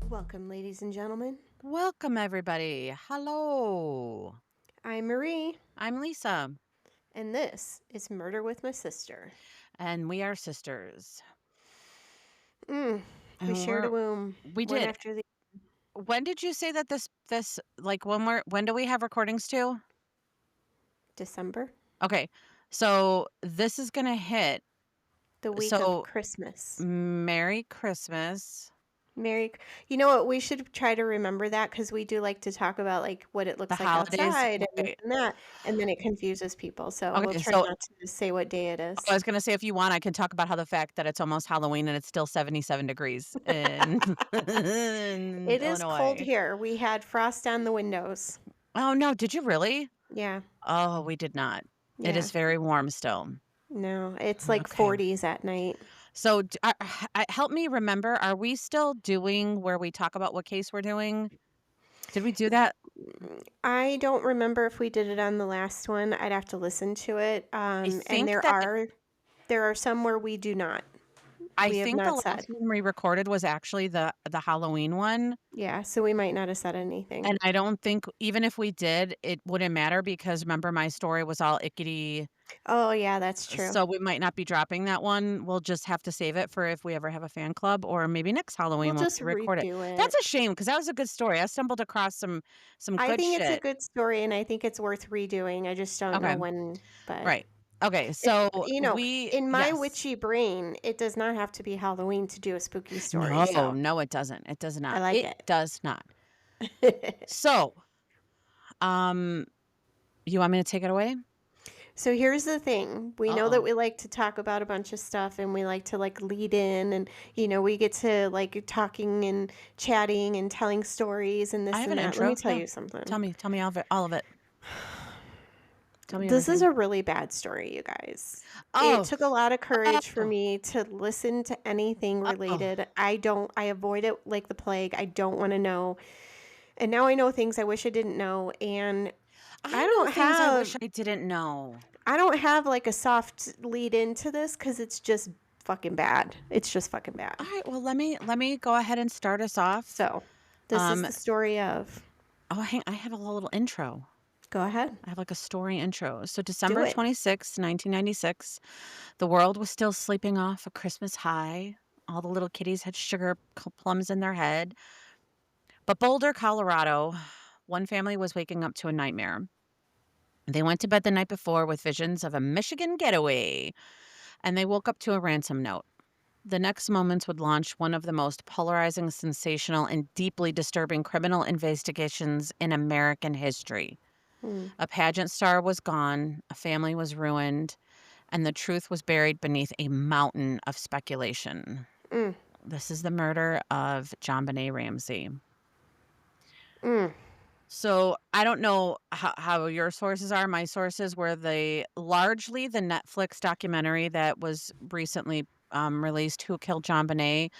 Welcome, ladies and gentlemen. Welcome, everybody. Hello. I'm Marie, I'm Lisa, and this is Murder with My Sister. and we are sisters. We And shared a womb, we one did. after the When did you say that this like when do we have recordings too? December, Okay, so this is gonna hit. the week of So Christmas. Merry Christmas. You know what? We should try to remember that because we do like to talk about like what it The looks like holidays. outside and this Right. and that, and then it confuses people. So we'll Okay, try so not to say what day it I is. was gonna say if you want, I can talk about how the fact that it's almost Halloween and it's still 77 degrees in, in It is cold Illinois. here. We had frost on the windows. Oh no, did you really? Yeah, Oh, we did not. It yeah. is very warm still. No, it's like Okay. 40s at night. So, help me remember, are we still doing where we talk about what case we're doing? Did we do that? I don't remember if we did it on the last one. I'd have to listen to it. I And think there are some where we do not. I We have think the not said. last one we recorded was actually the Halloween one, Yeah, so we might not have said anything. and I don't think even if we did, it wouldn't matter because remember my story was all ickety, Oh, yeah, that's true. so we might not be dropping that one. We'll just have to save it for if we ever have a fan club or maybe next We'll Halloween when just we record it. redo That's it. a shame because that was a good story. I stumbled across some I good think it's a shit. good story and I think it's worth redoing. I just don't know Okay. when, but Right. Okay, it, so we in my yes. witchy brain, it does not have to be Halloween to do a spooky story. No, So no, it doesn't. It does I not. like It it. does not. So, um, you want me to take it away? So here's the thing. We know that Uh-oh. we like to talk about a bunch of stuff and we like to like lead in and we get to like talking and chatting and telling stories and I this have and an that. Let me intro. tell Yeah. you something. Tell me all of it. All of it. Tell me This is everything. a really bad story, you guys. It Oh. took a lot of courage for Oh. me to listen to anything Oh. related. I avoid it like the plague. I don't want to know. And now I know things I wish I didn't know and I I know don't things I have wish I didn't know. I don't have like a soft lead into this because it's just fucking bad. It's just fucking All bad. right, well, let me go ahead and start us off. So, this is Um, the story of. I have a little intro. Go ahead. I have like a story intro. So Do December it. 26th, 1996, the world was still sleeping off a Christmas high. All the little kitties had sugar plums in their head. But Boulder, Colorado, one family was waking up to a nightmare. They went to bed the night before with visions of a Michigan getaway, and they woke up to a ransom note. The next moments would launch one of the most polarizing, sensational, and deeply disturbing criminal investigations in American history. Mm. A pageant star was gone, a family was ruined, and the truth was buried beneath a mountain of speculation. Mm. This is the murder of John Benet Ramsey. Mm. So I don't know how your sources are. My sources were largely the Netflix documentary that was recently released, "Who Killed John Benet,"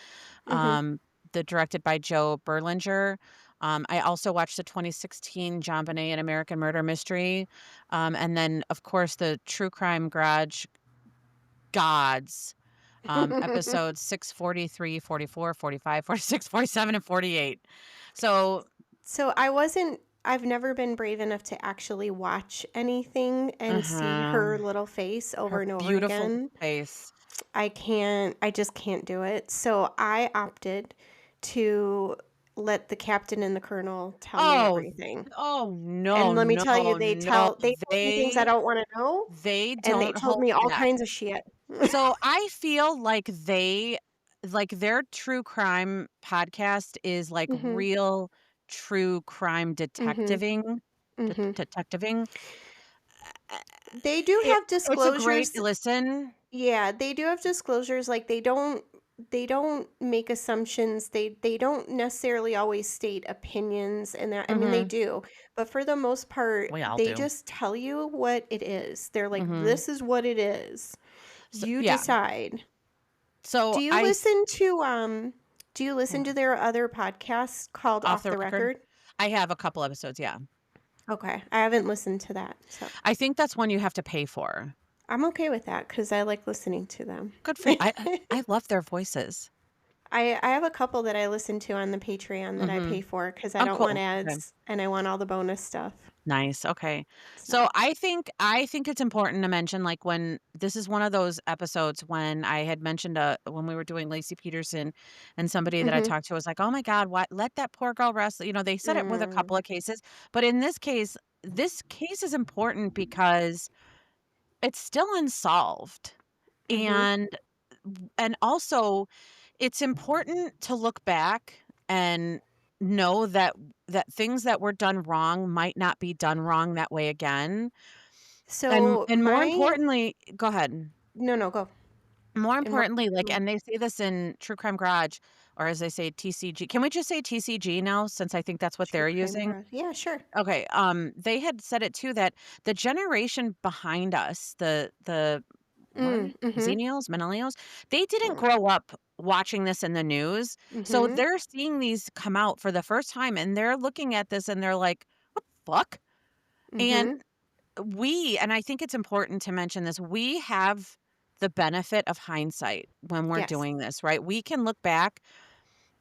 Mm-hmm. um, the directed by Joe Berlinger. I also watched the 2016 John Benet: An American Murder Mystery, and then of course the True Crime Garage Gods. Episodes 6, 43, 44, 45, 46, 47, and 48. So So I've never been brave enough to actually watch anything and see uh-huh. her little face over Her and over beautiful again. face. I just can't do it. So I opted to let the captain and the colonel tell me Oh, everything. oh, no, And let me no, tell you, no. they told me things I don't wanna know, They and they don't told hold me all back. kinds of shit. So I feel like their true crime podcast is like Mhm, real true crime mhm, mhm. detectiving. They do It have it's a great disclosures. listen. Yeah, they do have disclosures, like, they don't make assumptions, they don't necessarily always state opinions and that I mean, they Mhm. do, but for the most part, We all they do. just tell you what it is. They're like, Mhm. "This is what it is. So You yeah. decide." So Do you I s listen to, do you listen to their other podcasts called off Off the the record, Record? I have a couple episodes, yeah. Okay, I haven't listened to that, so I think that's one you have to pay for. I'm okay with that because I like listening to them. Good for you. I love their voices. I have a couple that I listen to on the Patreon that I pay Mhm. for because I Oh, don't want cool. Okay. ads and I want all the bonus stuff. Nice, okay. So So, I think it's important to mention, like, when this is one of those episodes when I had mentioned, when we were doing Lacey Peterson, and somebody that I mhm, talked to was like, "Oh my god, what let that poor girl rest." You know, they said it with a couple mm, of cases, but in this case is important because it's still unsolved. mhm. And also, it's important to look back and know that things that were done wrong might not be done wrong that way again. And So and more my importantly, go ahead. no, no, go. More And more importantly, like, importantly, and they say this in True Crime Garage, or as they say, TCG. Can we just say TCG now, since I think that's what true they're crime using? girl. Yeah, sure. Okay, they had said it too, that the generation behind us, the what are they? Mhm. Millennials, they didn't grow up watching this in the news, so Mhm. they're seeing these come out for the first time, and they're looking at this and they're like, "What the fuck?" And Mhm. and I think it's important to mention this, we have the benefit of hindsight when we're Yes. doing this, right? We can look back,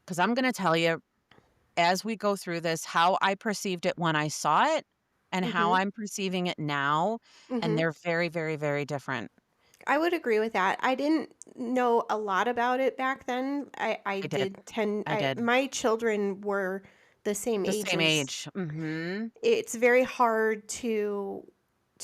because 'cause I'm gonna tell you, as we go through this, how I perceived it when I saw it and how Mhm. I'm perceiving it now, and Mhm. they're very, very, very different. I would agree with that. I didn't know a lot about it back then. I I did. did tend I I did. my children were the same The same ages. age. Mhm. It's very hard to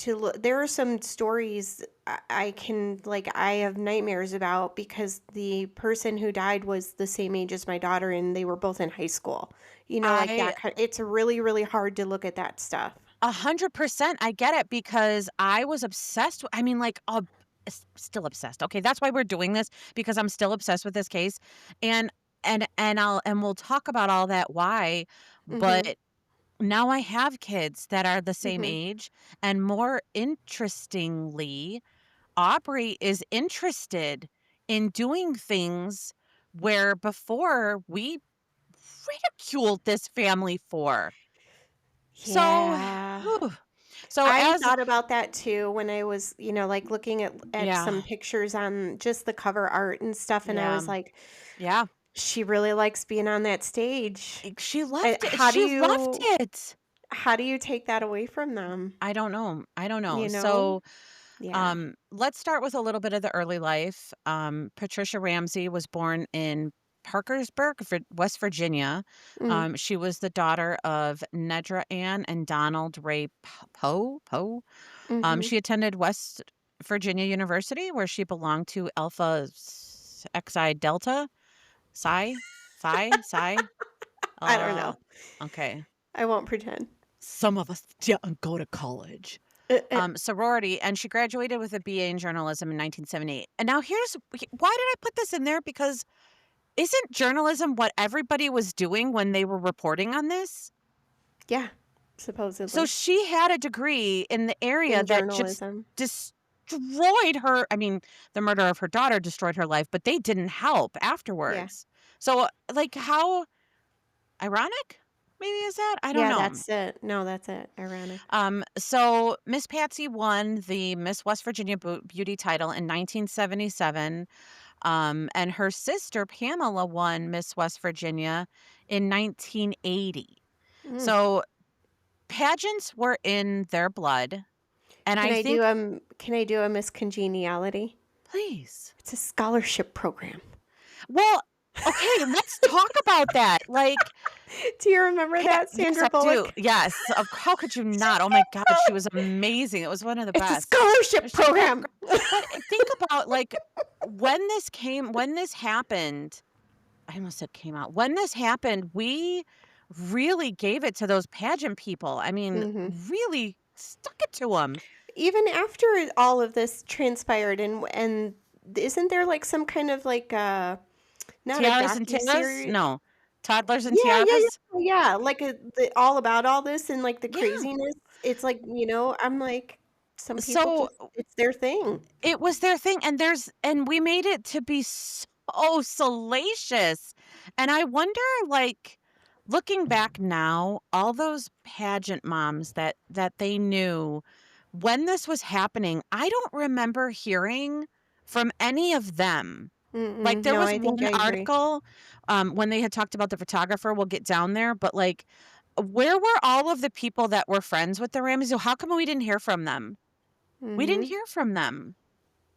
look. There are some stories I can like I have nightmares about because the person who died was the same age as my daughter and they were both in high school. You know, like I that kind it's really, really hard to look at that stuff. 100%, I get it, because I was obsessed I mean, like, still obsessed. Okay, that's why we're doing this, because I'm still obsessed with this case, and we'll talk about all that why, Mhm. but now I have kids that are the same Mhm. age, and more interestingly, Aubrey is interested in doing things where before we ridiculed this family for. So, Yeah. whew. So I as thought about that too when I was, like looking at some yeah, pictures on just the cover art and stuff and I yeah, was like, yeah. she really likes being on that stage. She loved it. How do She loved you it. take that away from them? I don't know. I don't know. You know? So, Yeah. let's start with a little bit of the early life. Patricia Ramsey was born in Parkersburg, West Virginia. Mm. She was the daughter of Nedra Ann and Donald Ray Poe. Mhm. She attended West Virginia University, where she belonged to Alpha Xi Delta Psi. I don't Uh, know. okay. I won't pretend. Some of us didn't go to college. Uh, uh, Sorority, and she graduated with a BA in journalism in 1978. And now why did I put this in there? Because isn't journalism what everybody was doing when they were reporting on this? yeah, So supposedly she had a degree in the area in that just journalism. destroyed her. I mean, the murder of her daughter destroyed her life, but they didn't help Yeah. afterwards. So, like, how ironic maybe is that? I don't Yeah, know. that's it. No, that's it. Ironic. So Miss Patsy won the Miss West Virginia Beauty title in 1977, and her sister Pamela won Miss West Virginia in 1980. Mm. So pageants were in their blood, and I think, Can I do a miscongeniality? please. It's a scholarship program. Well, okay, let's talk about that. Like, Do you remember that, Yes, I Sandra do. Bullock? Yes, of how could you not? Oh my god, she So was amazing. It was one of the it's a best. scholarship She did program. great. But think about, like, when this happened, I almost said came out. When this happened, we really gave it to those pageant people. I mean, Mhm. really stuck it to them. Even after all of this transpired and isn't there, like, some kind of, like, not a Tiaras and tiaras? docuseries. No. Toddlers and Yeah, yeah, tiaras? yeah, yeah, like, all about all this and, like, the Yeah. craziness. It's like, I'm like, some people So just it's their thing. it was their thing, and we made it to be so salacious. And I wonder, like, looking back now, all those pageant moms that they knew when this was happening, I don't remember hearing from any of them. Like, Mm-mm. there No, was I think one I agree. article, when they had talked about the photographer, we'll get down there, but, like, where were all of the people that were friends with the Ramseys? How come we didn't hear from them? We didn't Hmm. hear from them.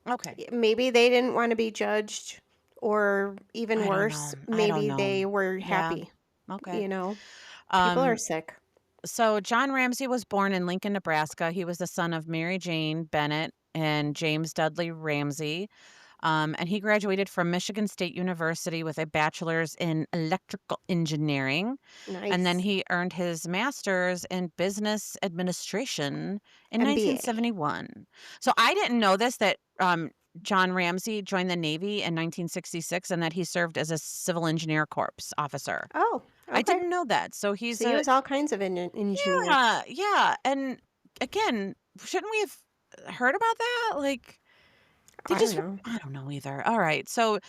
Okay. Maybe they didn't want to be judged, or even I don't know. worse, I don't maybe know. they were Yeah. happy. Okay. You know, people are Um, sick. so John Ramsey was born in Lincoln, Nebraska. He was the son of Mary Jane Bennett and James Dudley Ramsey. And he graduated from Michigan State University with a bachelor's in electrical engineering. And then Nice. he earned his master's in business administration in MBA. 1971. So I didn't know this that John Ramsey joined the Navy in 1966 and that he served as a civil engineer corps officer. Oh, I okay. didn't know that. So So he's he a was all kinds of an engineer. yeah. And again, shouldn't we have heard about that? Like, they I don't just know. I don't know either. All right. So,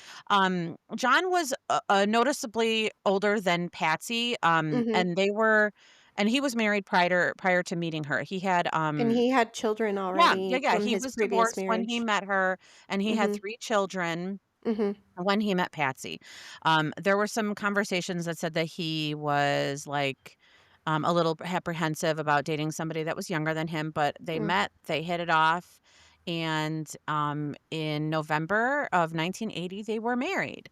John was, noticeably older than Patsy, Hmm. and he was married prior to meeting her. He had, And he had children yeah, already from he his was previous divorced when he marriage. met her, and he had Hmm. 3 children Hmm. when he met Patsy. There were some conversations that said that he was, like, a little apprehensive about dating somebody that was younger than him, but they Mm. met, they hit it off, and, in November of 1980, they were married.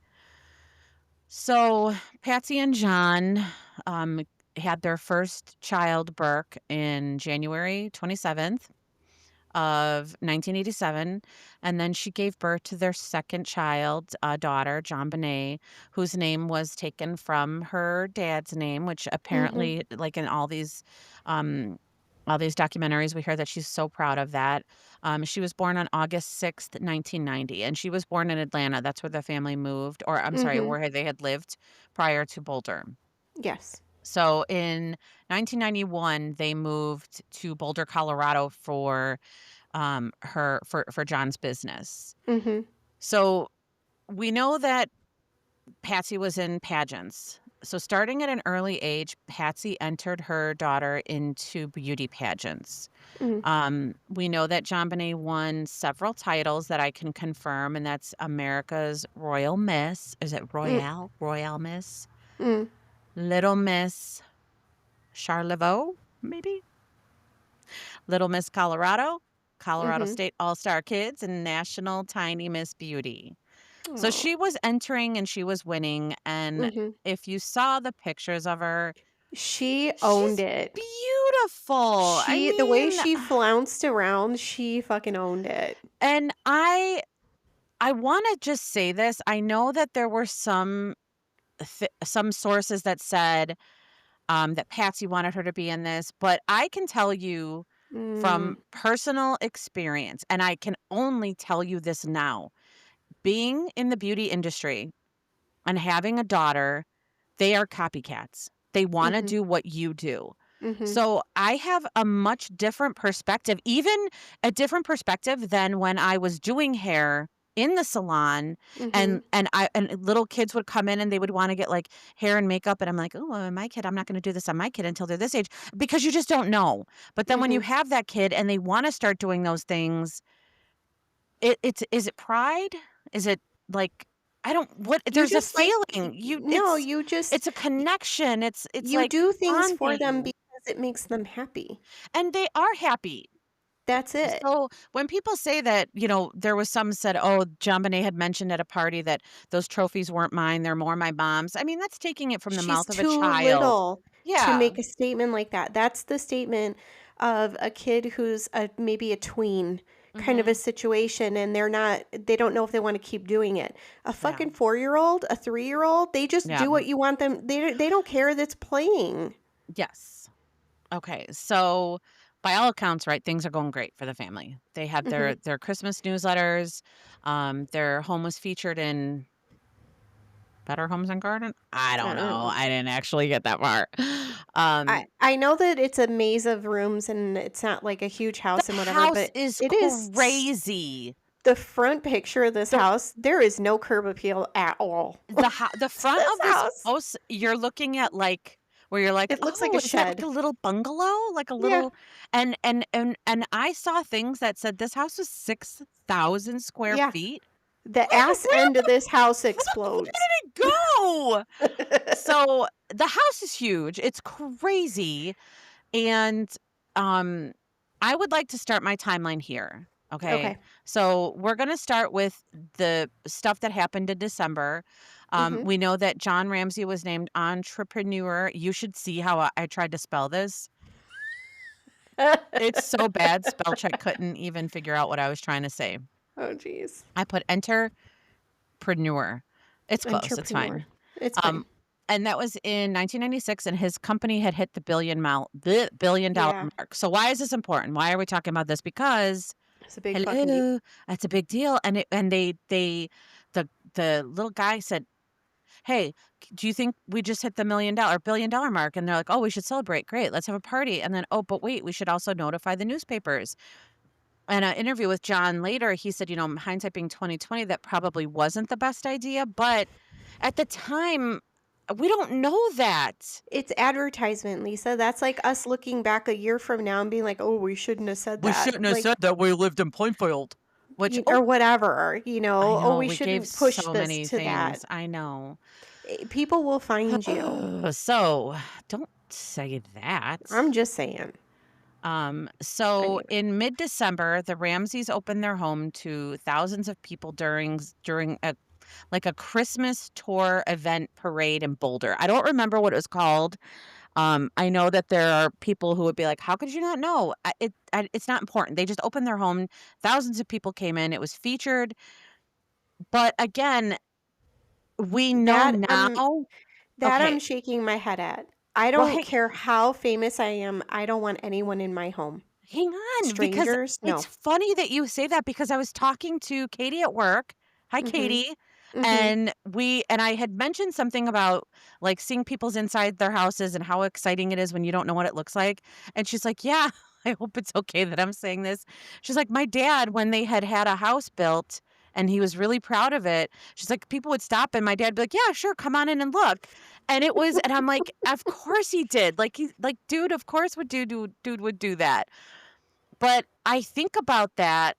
So, Patsy and John, um, had their first child, Burke, in January 27th of 1987, and then she gave birth to their second child, a daughter, John Benet, whose name was taken from her dad's name, which Mhm. apparently, like, in all these documentaries, we hear that she's so proud of that. She was born on August 6th, 1990, and she was born in Atlanta. That's where the family moved, or I'm sorry, Mhm. where they had lived prior to Boulder. Yes. So in 1991, they moved to Boulder, Colorado for John's business. Mhm. So we know that Patsy was in pageants. So starting at an early age, Patsy entered her daughter into beauty pageants. Mm. We know that John Bonet won several titles that I can confirm, and that's America's Royal Miss. Is it Mm. Royale? Royale Miss? Mm. Little Miss Charlevoix, maybe? Little Miss Colorado, Colorado Mhm. State All-Star Kids, and National Tiny Miss Beauty. So Oh. she was entering and she was winning, and Mhm. if you saw the pictures of her, She owned she's it. beautiful. I The way mean, she flounced around, she fucking owned it. and I wanna just say this, I know that there were some sources that said, that Patsy wanted her to be in this, but I can tell you Mm. from personal experience, and I can only tell you this now, being in the beauty industry and having a daughter, they are copycats. They wanna Mhm. do what you do. Mhm. So, I have a much different perspective, even a different perspective than when I was doing hair in the salon, Mhm. and little kids would come in and they would wanna get, like, hair and makeup, and I'm like, "Oh, my kid, I'm not gonna do this on my kid until they're this age," because you just don't know. But then when you Mhm. have that kid and they wanna start doing those things, it's is it pride? Is it, like, I don't what You there's a just like feeling. no, you just It's a connection. It's you like do things for them bonding, because it makes them happy. and they are happy. That's it. So, when people say that, there was some said, "Oh, JonBenet had mentioned at a party that those trophies weren't mine, they're more my mom's." I mean, that's taking it from the She's mouth of a too child. little to Yeah. make a statement like that. That's the statement of a kid who's maybe a tween kind of a Mhm. situation, and they don't know if they wanna keep doing it. A Yeah. fucking 4-year-old, a 3-year-old, they just Yeah. do what you want them they don't care that's playing. Yes. Okay, so by all accounts, right, things are going great for the family. They had their Mhm. their Christmas newsletters. Their home was featured in Better Homes and Garden. I I don't don't know. know. I didn't actually get that far. Um, I know that it's a maze of rooms and it's not like a huge the house and whatever, house but is it is crazy. the front picture of this The house, there is no curb appeal at all. the front This of this house. house, you're looking at like where you're like, It looks like a "Oh, is that like shed. a little bungalow?" Like a Yeah. little and I saw things that said this house was 6,000 square Yeah. feet. The Like, ass end of this house where explodes. did it go? So, the house is huge, it's crazy, and, um, I would like to start my timeline here, okay? Okay. So, we're gonna start with the stuff that happened in December. Mhm. We know that John Ramsey was named entrepreneur. You should see how I tried to spell this. It's so bad, spell check couldn't even figure out what I was trying to say. Oh, jeez. I put enterpreneur. It's close, it's Entrepreneur. fine. It's Um, fine. and that was in 1996, and his company had hit the $1 billion Yeah. mark. So why is this important? Why are we talking about this? Because It's a big fucking deal. hello, that's a big deal. And they the little guy said, "Hey, do you think we just hit the $1 billion mark?" And they're like, "Oh, we should celebrate. Great, let's have a party." And then, "Oh, but wait, we should also notify the newspapers." In an interview with John later, he said, hindsight being 2020, that probably wasn't the best idea, but at the time, we don't know that. It's advertisement, Lisa. That's like us looking back a year from now and being like, "Oh, we shouldn't have said We that." shouldn't have Like, said that we lived in Plainfield, which, or whatever, you I know. "Oh, know we we gave shouldn't push so this many to that." things. I know. People will find you. So don't say that. I'm just saying. So Anyway. in mid-December, the Ramseys opened their home to thousands of people during a Christmas tour event parade in Boulder. I don't remember what it was called. I know that there are people who would be like, "How could you not know?" It's not important. They just opened their home. Thousands of people came in. It was featured, but again, we know That now. that Okay, I'm shaking my head at. I well, don't care how famous I am. I don't want anyone in my home. hang on, because Strangers, it's no. funny that you say that because I was talking to Katie at work. Hi, Mhm. Katie. Mhm. And I had mentioned something about like seeing people's inside their houses and how exciting it is when you don't know what it looks like. And she's like, "Yeah, I hope it's okay that I'm saying this." She's like, "My dad, when they had a house built and he was really proud of it, she's like, people would stop and my dad would be like, 'Yeah, sure, come on in and look.'" And I'm like, "Of course he did. Like dude, of course would dude would do that." But I think about that,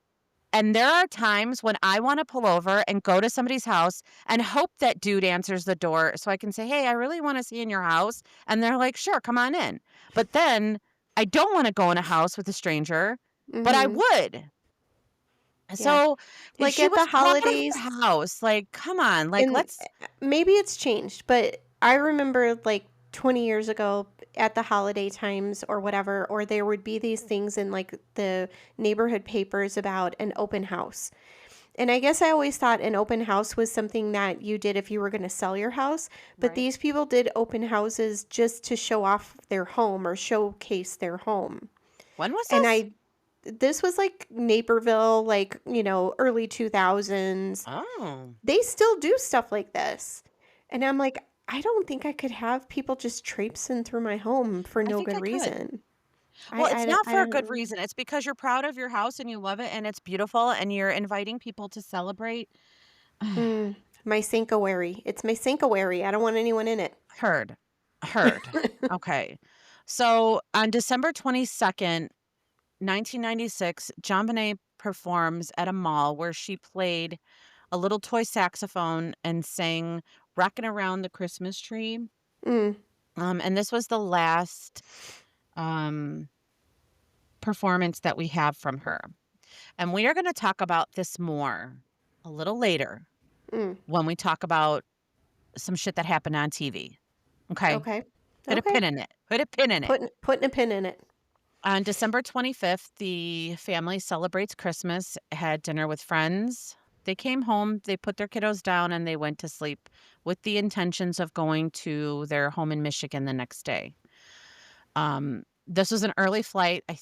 and there are times when I wanna pull over and go to somebody's house and hope that dude answers the door so I can say, "Hey, I really wanna see in your house," and they're like, "Sure, come on in." But then I don't wanna go in a house with a stranger, but I Mhm. would. Yeah. So, Like she at was the proud of holidays, her house, like, come on, like, and let's maybe it's changed, but I remember like 20 years ago at the holiday times or whatever, or there would be these things in like the neighborhood papers about an open house. And I guess I always thought an open house was something that you did if you were going to sell your house, but Right. these people did open houses just to show off their home or showcase their home. When was And this? this was like Naperville, like, early 2000s. Oh, They still do stuff like this. And I'm like, I don't think I could have people just traipsing through my home for I no think good I could. reason. Well, it's not I for a good don't. reason. It's because you're proud of your house and you love it and it's beautiful and you're inviting people to celebrate. Mm, my sanctuary. It's my sanctuary. I don't want anyone in it. Heard. Heard. Okay. So on December 22nd, 1996, John Benet performs at a mall where she played a little toy saxophone and sang Rockin' Around the Christmas Tree. Mm, And this was the last um, performance that we have from her. And we are going to talk about this more a little later mm. when we talk about some shit that happened on TV. Okay. Okay. Put a Okay. pin in it. Put a pin in it. Putting a pin in it. On December 25th, the family celebrates Christmas, had dinner with friends. They came home, they put their kiddos down, and they went to sleep with the intentions of going to their home in Michigan the next day. This was an early flight. I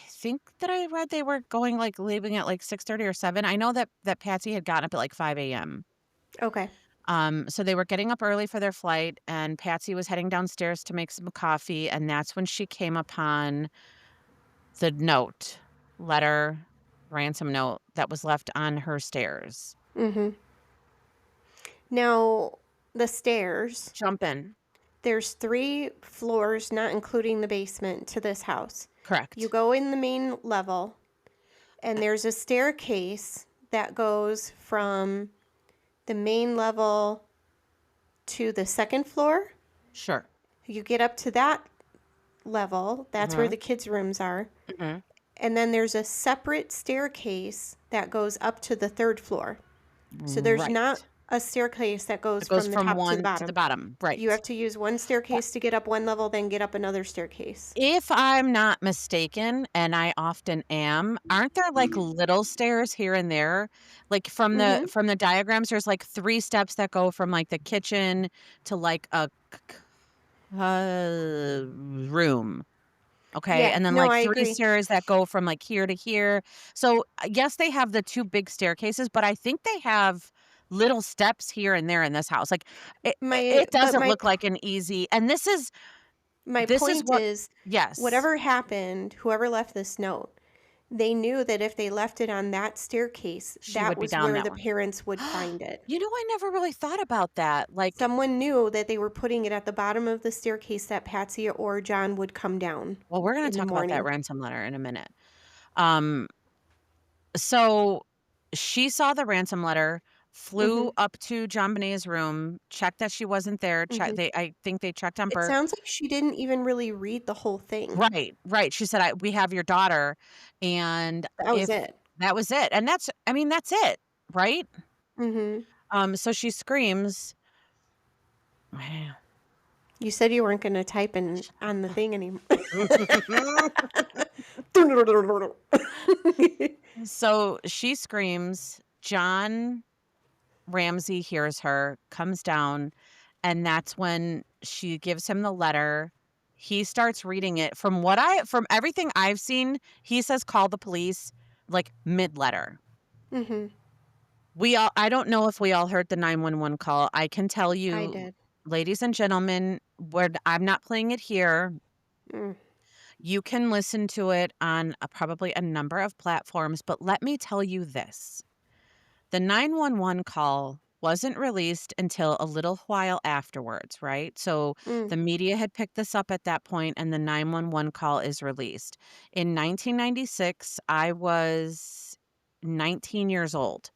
think that I read they were going like leaving at like 6:30 or 7. I know that Patsy had gotten up at like 5 a.m. Okay. So they were getting up early for their flight, and Patsy was heading downstairs to make some coffee, and that's when she came upon the letter, ransom note that was left on her stairs. Mm-hmm. Now, the stairs. Jump in. There's 3 floors, not including the basement, to this house. You Correct. go in the main level, and there's a staircase that goes from the main level to the second floor. Sure. You get up to that level, that's where Mhm. the kids' rooms are. Mhm. And then there's a separate staircase that goes up to the 3rd floor. So there's not Right. a staircase that goes It goes from the from top to the one to the bottom. bottom. You Right. have to use one staircase to get up one level, then get up another staircase. If I'm not mistaken, and I often am, aren't there like little stairs here and there? Like Mhm. from the diagrams, there's like 3 steps that go from like the kitchen to like a room. Okay, Yeah, and then, no, like, I 3 agree. stairs that go from, like, here to here. So, yes, they have the 2 big staircases, but I think they have little steps here and there in this house. Like, My it but doesn't look like an easy and my this is point what is, yes, whatever happened, whoever left this note, they knew that if they left it on that staircase, she that would be was down where that the one. parents would find it. You know, I never really thought about that. Like, Someone knew that they were putting it at the bottom of the staircase that Patsy or John would come down well, we're gonna in the talk about that morning. ransom letter in a minute. Um, so she saw the ransom letter, flew Mhm. up to John Benet's room, checked that she wasn't there, Mhm. I think they checked on It Bert. sounds like she didn't even really read the whole thing. Right, right. She said, "We have your daughter," and That was if it. that was it, and that's I mean, that's it, right? Mhm. So she screams You said you weren't gonna type in on the thing anymore. So she screams, John Ramsey hears her, comes down, and that's when she gives him the letter. He starts reading it. From everything I've seen, he says, "Call the police," like, mid-letter. Mhm. I don't know if we all heard the 911 call. I can tell I you, did. ladies and gentlemen, I'm not playing it here. Mm. You can listen to it on probably a number of platforms, but let me tell you this. The 911 call wasn't released until a little while afterwards, right? So Mm. the media had picked this up at that point, and the 911 call is released. In 1996, I was 19 years old,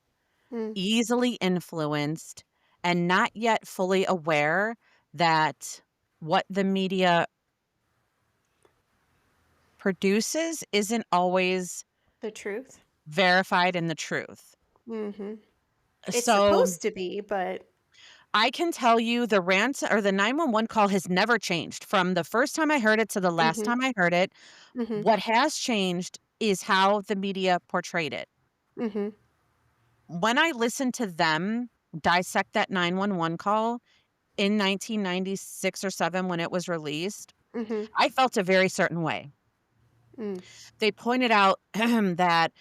Mm. easily influenced, and not yet fully aware that what the media produces isn't always The truth. verified in the truth. Mhm. It's So supposed to be, but I can tell you the rant or the 911 call has never changed from the first time I heard it to the last mhm. time I heard it. Mhm. What has changed is how the media portrayed it. Mhm. When I listened to them dissect that 911 call in 1996 or 7 when it was released, Mhm. I felt a very certain way. Mm. They pointed out that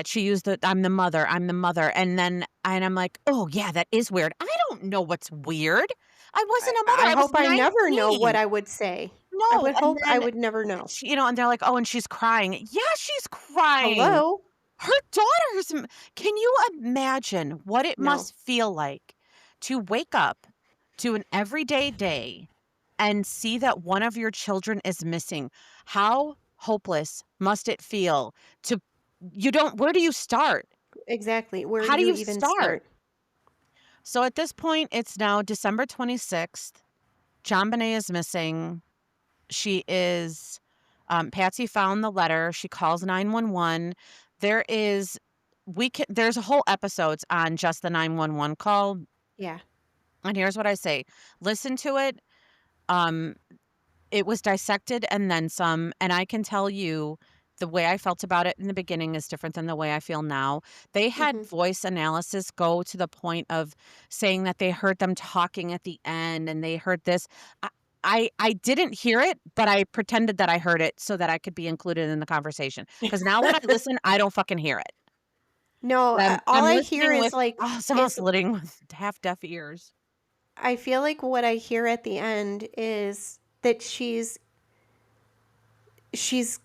she used I'm the mother," and I'm like, "Oh, yeah, that is weird." I don't know what's weird. I I wasn't a mother, I I was hope I never know what 19. I would say. I No, would and hope I then would never know. and they're like, "Oh, and she's crying." Yeah, she's crying. Hello? Her daughter's m Can you imagine what it No. must feel like to wake up to an everyday day and see that one of your children is missing? How hopeless must it feel to you don't where do you start? Exactly. Where How do do you you even start? start? So at this point, it's now December 26th. John Benet is missing. She is Patsy found the letter. She calls 911. There is there's a whole episodes on just the 911 call. Yeah. And here's what I say. Listen to it. Um it was dissected and then some, and I can tell you the way I felt about it in the beginning is different than the way I feel now. They had Mhm. voice analysis go to the point of saying that they heard them talking at the end and they heard this. I I didn't hear it, but I pretended that I heard it so that I could be included in the conversation. Because now when I listen, I don't fucking hear it. No, all I'm I hear listening is with like oh, someone's is listening with half deaf ears. I feel like what I hear at the end is that she's she's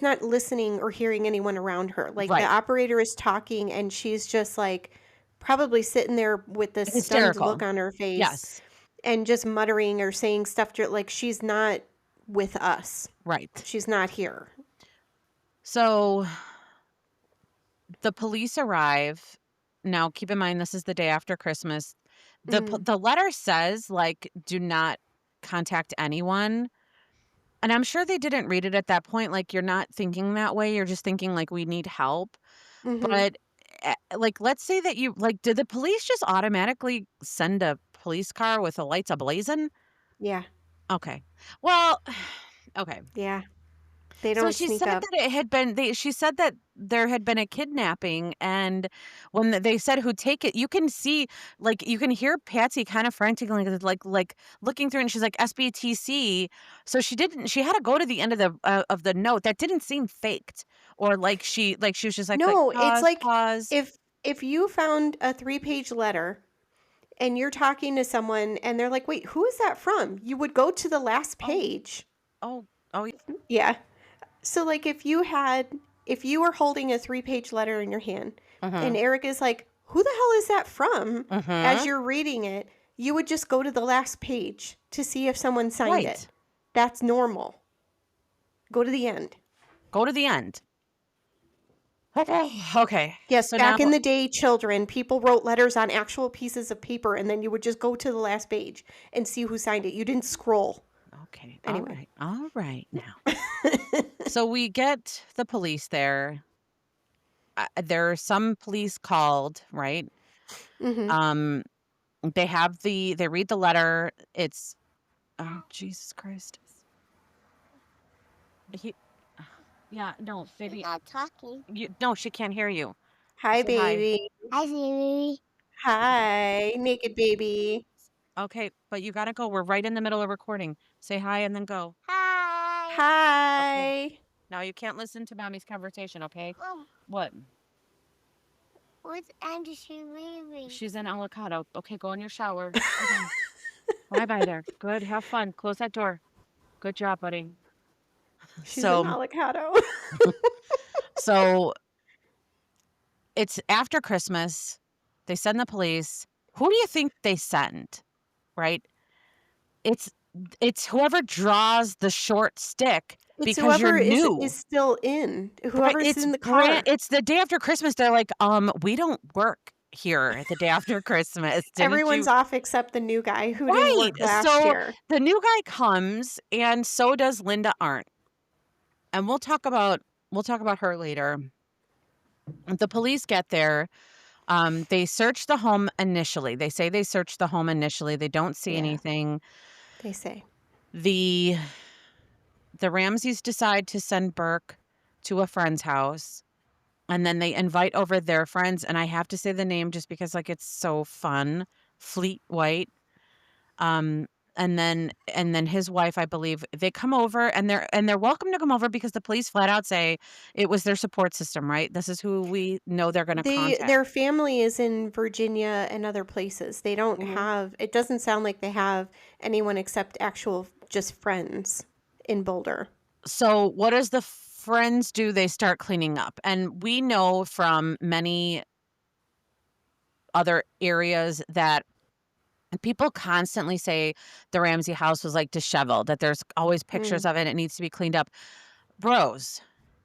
not listening or hearing anyone around her. Like the Right. operator is talking and she's just like probably sitting there with this stunned Hysterical. look on her face Yes. and just muttering or saying stuff like she's not with us. Right. She's not here. So the police arrive. Now, keep in mind, this is the day after Christmas. Mm, The letter says, like, do not contact anyone. And I'm sure they didn't read it at that point. Like, you're not thinking that way. You're just thinking, like, we need help. mm-hmm. But, like, let's say that did the police just automatically send a police car with the lights ablazing? Yeah. Okay. Well, okay. Yeah. They So don't she sneak said up. that it had been she said that there had been a kidnapping, and when they said who take it, you can see, like, you can hear Patsy kind of frantically, like looking through, and she's like SBTC. So she had to go to the end of the note. That didn't seem faked, or like she was just like No, it's pause, like pause. if if you found a 3-page letter and you're talking to someone and they're like, "Wait, who is that from?" You would go to the last Oh, page. oh, oh. Yeah. So like if you were holding a 3-page letter in your hand and Mhm. Eric is like, "Who the hell is that from?" as Mhm. you're reading it, you would just go to the last page to see if someone signed it. Right. That's normal. Go to the end. Go to the end. Okay. Okay. Yes, So now, back in the day, children, people wrote letters on actual pieces of paper and then you would just go to the last page and see who signed it. You didn't scroll. okay. All Anyway. right. All right now. So we get the police there. There are some police called, right? Mhm. Um, they read the letter. It's, oh, Jesus Christ. He, yeah, no, baby. Not talking. No, she can't hear you. Hi, Say hi. baby. Hi, Siri. Hi, naked baby. Okay, but you gotta go. We're right in the middle of recording. Say hi and then go. Hi. Okay. Hi. Now you can't listen to mommy's conversation, okay? Mom, What? what's Andy Siri? She's in avocado. Okay, go in your shower. Okay. Bye bye there. Good. Have fun. Close that door. Good job, buddy. She's an So, avocado. so it's after Christmas. They send the police. Who do you think they send? Right? It's it's whoever draws the short stick It's because you're whoever is new. still in. Right? Whoever's in the car. It's the day after Christmas. They're like, we don't work here the day after Christmas. Didn't Everyone's you? off except the new guy who didn't Right. work last So year. the new guy comes, and so does Linda Arndt. And we'll talk about her later. The police get there. They search the home initially. They say they searched the home initially. They don't see Yeah, anything. they say. The the Ramseys decide to send Burke to a friend's house, and then they invite over their friends, and I have to say the name just because, like, it's so fun. Fleet White. Um and then his wife, I believe, they come over, and they're welcome to come over because the police flat out say it was their support system, right? This is who we know they're going to contact. Their family is in Virginia and other places. They don't Mhm. have it doesn't sound like they have anyone except actual just friends in Boulder. So what does the friends do? They start cleaning up. And we know from many other areas that people constantly say the Ramsey house was like disheveled, that there's always pictures Mm, of it. It needs to be cleaned up. Bros,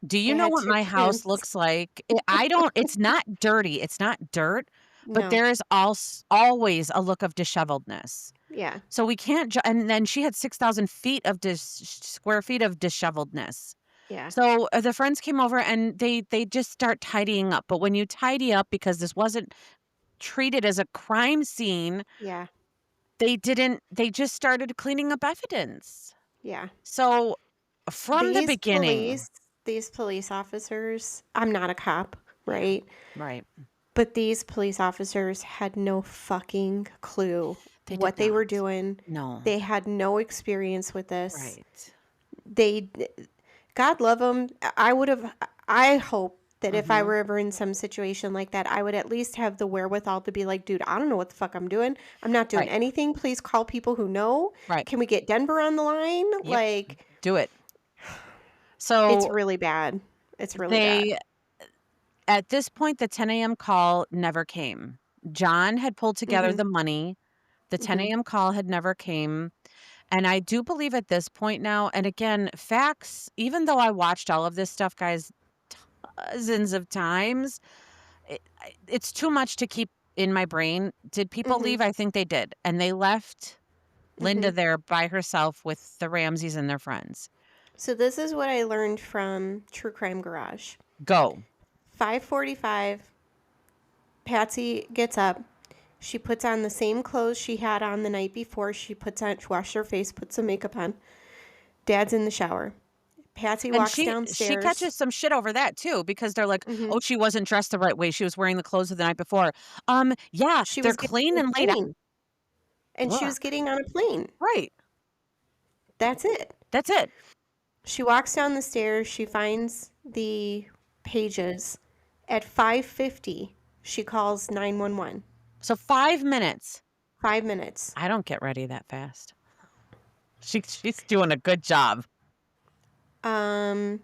do you they know had what 2 my house kids. looks like? I don't, it's not dirty. It's not dirt, but No. there is always a look of disheveledness. Yeah. So we can't, and then she had 6,000 feet of square feet of disheveledness. Yeah. So the friends came over, and they just start tidying up. But when you tidy up, because this wasn't treated as a crime scene, Yeah. they just started cleaning up evidence. Yeah. So from the These beginning, police these police officers, I'm not a cop, yeah, right? right. But these police officers had no fucking clue They did what they not. were doing. No. They had no experience with this. Right. They, God love them. I hope that if I Mhm. were ever in some situation like that, I would at least have the wherewithal to be like, dude, I don't know what the fuck I'm doing. I'm not doing Right. anything. Please call people who know. Right. Can we get Denver on the line? Yep. Like, Do it. it's So really bad. It's really bad. they at this point, the 10 a.m. call never came. John had pulled together Hmm. the money The 10 Mhm. a.m. call had never came, and I do believe at this point now, and again, facts, even though I watched all of this stuff, guys, dozens of times, it's too much to keep in my brain. Did people Mhm. leave? I think they did, and they left Linda Mhm. there by herself with the Ramseys and their friends. So this is what I learned from True Crime Garage. Go. 5:45, Patsy gets up. She puts on the same clothes she had on the night before. She washes her face, puts some makeup on. Dad's in the shower. Patsy And walks she downstairs. catches some shit over that too, because they're like, Mhm. "Oh, she wasn't dressed the right way. She was wearing the clothes of the night before." Yeah, She they're was getting clean on and a laid out. plane, and she Ugh. was getting on a plane. Right. That's it. That's it. She walks down the stairs. She finds the pages. At 5:50, she calls 911. So 5 minutes. 5 minutes. I don't get ready that fast. She's doing a good job. Um,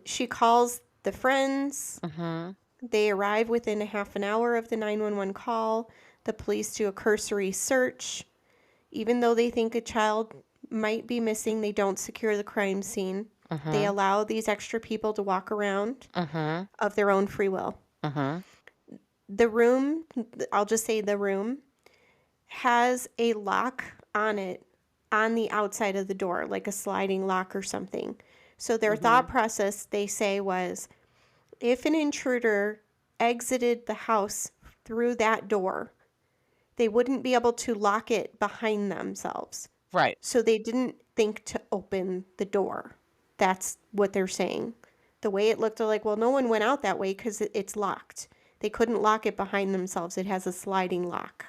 she calls the friends. Mhm. They arrive within a half an hour of the 911 call. The police do a cursory search. Even though they think a child might be missing, they don't secure the crime scene. They Mhm. allow these extra people to walk around Mhm. of their own free will. Mhm. The room, I'll just say the room, has a lock on it on the outside of the door, like a sliding lock or something. So their thought Mhm. process, they say, was if an intruder exited the house through that door, they wouldn't be able to lock it behind themselves. Right. So they didn't think to open the door. That's what they're saying. The way it looked, they're like, well, no one went out that way because it's locked. They couldn't lock it behind themselves. It has a sliding lock.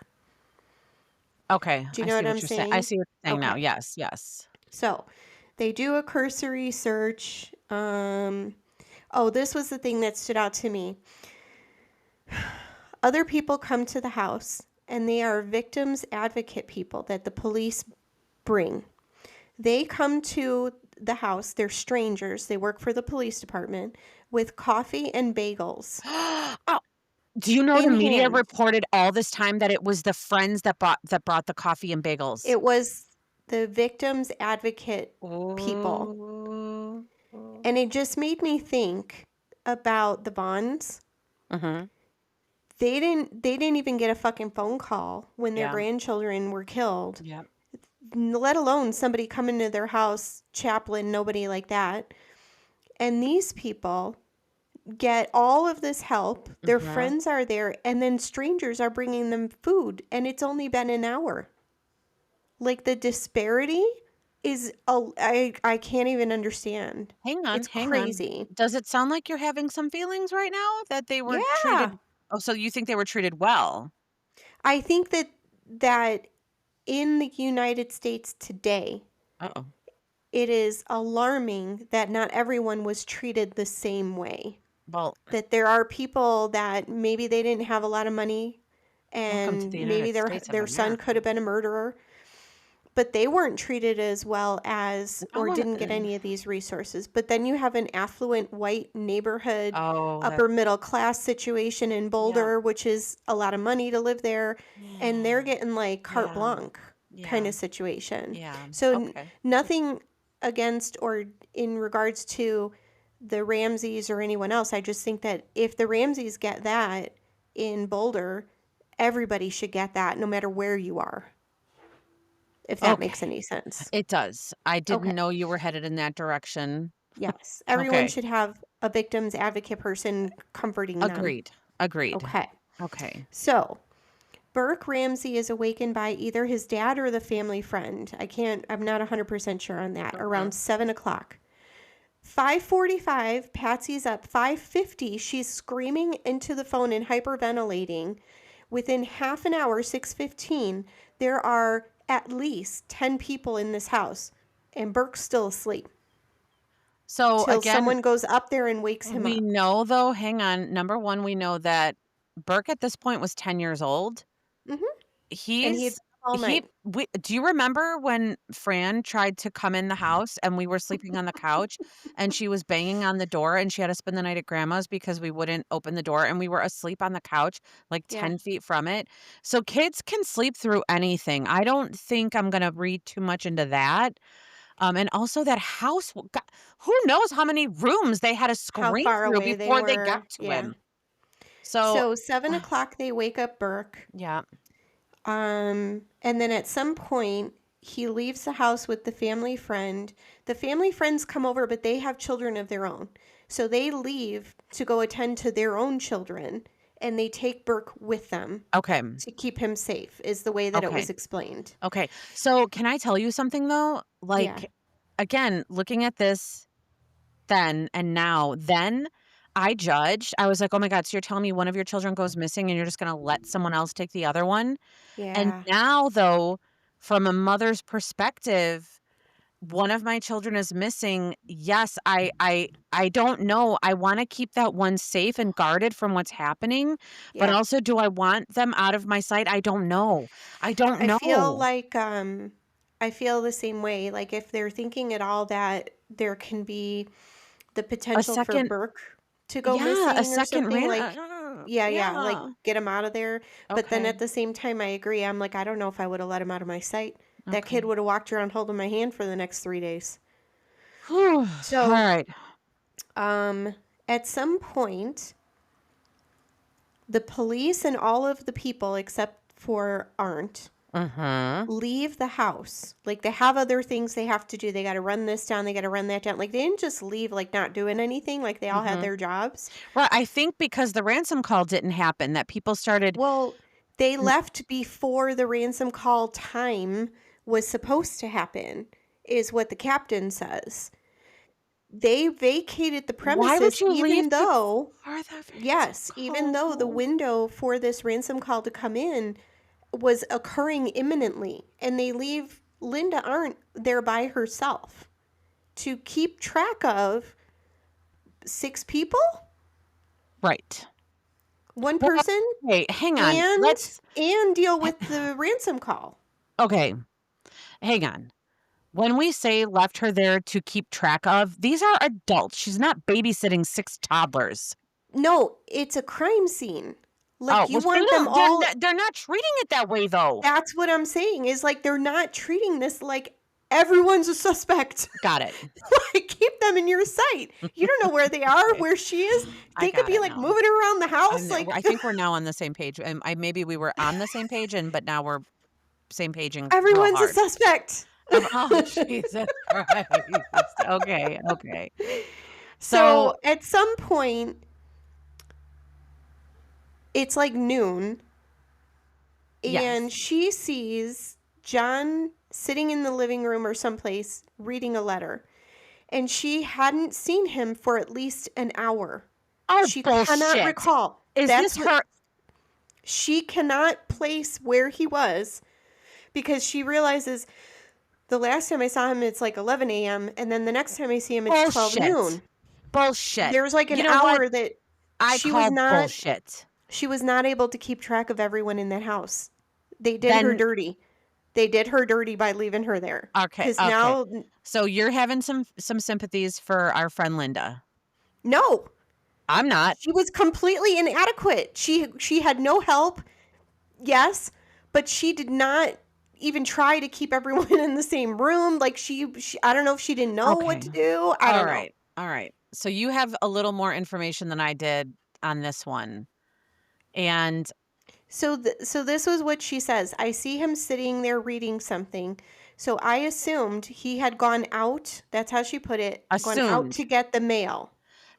Okay, Do you I know see what I'm what you're saying. I saying? see what you're saying now. Okay. Yes, yes. So they do a cursory search. Oh, this was the thing that stood out to me. Other people come to the house, and they are victims advocate people that the police bring. They come to the house, they're strangers, they work for the police department, with coffee and bagels Oh, do you know the in media hand. reported all this time that it was the friends that brought the coffee and bagels? It was the victims advocate people. Oh. And it just made me think about the Bonds. Mhm. They didn't even get a fucking phone call when their Yeah. grandchildren were killed, Yep. let alone somebody coming to their house, chaplain, nobody like that. And these people get all of this help. Their Mhm. friends are there, and then strangers are bringing them food, and it's only been an hour. Like the disparity is, I can't even understand. Hang on, It's hang on. crazy. Does it sound like you're having some feelings right now that they were Yeah. treated? Oh, so you think they were treated well? I think that in the United States today, Uh-oh. it is alarming that not everyone was treated the same way. Well, That there are people that maybe they didn't have a lot of money welcome to the and maybe United their States of their son could America. have been a murderer, but they weren't treated as well as I or want didn't get to. any of these resources. But then you have an affluent white neighborhood, Oh, that. upper middle class situation in Yeah. Boulder, which is a lot of money to live there, and they're getting like carte Yeah. blanche kind Yeah. of situation. Yeah. So Okay. nothing against or in regards to the Ramseys or anyone else. I just think that if the Ramseys get that in Boulder, everybody should get that no matter where you are, if that makes Okay. any sense. It does. I Okay. didn't know you were headed in that direction. Yes. Everyone Okay. should have a victim's advocate person comforting them. Agreed. Agreed. Okay. Okay. So, Burke Ramsey is awakened by either his dad or the family friend. I'm not 100% sure on that. Mhm. Around 7 o'clock. 5:45, Patsy's up. 5:50, she's screaming into the phone and hyperventilating. Within half an hour, 6:15, there are at least 10 people in this house, and Burke's still asleep So till again, someone goes up there and wakes him we up. know though, hang on. Number one, we know that Burke at this point was 10 years old. Hmm. And he had He's all night. Do you remember when Fran tried to come in the house and we were sleeping on the couch and she was banging on the door and she had to spend the night at grandma's because we wouldn't open the door and we were asleep on the couch like Yeah. 10 feet from it? So kids can sleep through anything. I don't think I'm going to read too much into that. And also that house, who knows how many rooms they had to How scream far through away they before they got were. to Yeah. him. So, So 7 o'clock, they wake up Burke. yeah. And then at some point, he leaves the house with the family friend. The family friends come over, but they have children of their own. So they leave to go attend to their own children, and they take Burke with them Okay. to keep him safe, is the way that it Okay. was explained. Okay. So can I tell you something though? Yeah. Like, again, looking at this then and now, then I judged. I was like, oh my God, so you're telling me one of your children goes missing and you're just going to let someone else take the other one? And Yeah. now, though, from a mother's perspective, one of my children is missing. Yes, I don't know. I want to keep that one safe and guarded from what's happening, but Yeah. also do I want them out of my sight? I don't know. I don't I feel know. like I feel the same way. Like if they're thinking at all that there can be the A potential for second, Burke to go yeah, a missing or second something, like yeah, like yeah. get him out of there. But then Okay. at the same time, I agree. I'm like, I don't know if I would have let him out of my sight. That kid Okay. would have walked around holding my hand for the next 3 days. Whew. All So, right. at some point, the police and all of the people except for Arndt Mm-hmm. leave the house. Like they have other things they have to do. They got to run this down. They got to run that down. Like they didn't just leave like not doing anything. Like they all had Mm-hmm. their jobs. Well, I think because the ransom call didn't happen, that people started. Well, they N- left before the ransom call time was supposed to happen, is what the captain says. They vacated the Why would premises you leave even though, before the ransom yes, even though the call? window for this ransom call to come in was occurring imminently. And they leave Linda Arndt there by herself to keep track of 6 people, Right. one Well, person, okay, hang on. and deal with the ransom call. Okay, hang on. When we say left her there to keep track of, these are adults. She's not babysitting 6 toddlers. No, it's a crime scene. Oh, Like you well, they want them don't. They're all. not, they're not treating it that way, though. That's what I'm saying, is like they're not treating this like everyone's a suspect. Got it. Like keep them in your sight. You don't know where they are, Okay. where she is. I They could got be it like now. moving around the house. I Like think we're now on the same page. And maybe we were on the same page, but now we're same paging real everyone's a hard. suspect. Oh, Jesus Christ. Okay, okay. So at some point, it's like noon, and yes. she sees John sitting in the living room or someplace reading a letter. And she hadn't seen him for at least an hour. Oh, She cannot bullshit. recall. Is That's this what her? she cannot place where he was, because she realizes the last time I saw him, it's like 11 a.m. And then the next time I see him, it's 12 Bullshit. noon. Bullshit. There's like an You know hour what? that I she call was not bullshit. she was not able to keep track of everyone in that house. They did her Then dirty. They did her dirty by leaving her there. okay, Because okay. now, So you're having some sympathies for our friend Linda. no, I'm not. she was completely inadequate. She had no help. Yes, but she did not even try to keep everyone in the same room. Like she I don't know if she didn't know what Okay. to do. I don't know. All right. So you have a little more information than I did on this one. And So this was what she says. I see him sitting there reading something. So I assumed he had gone out. That's how she put it. Gone out assumed. to get the mail.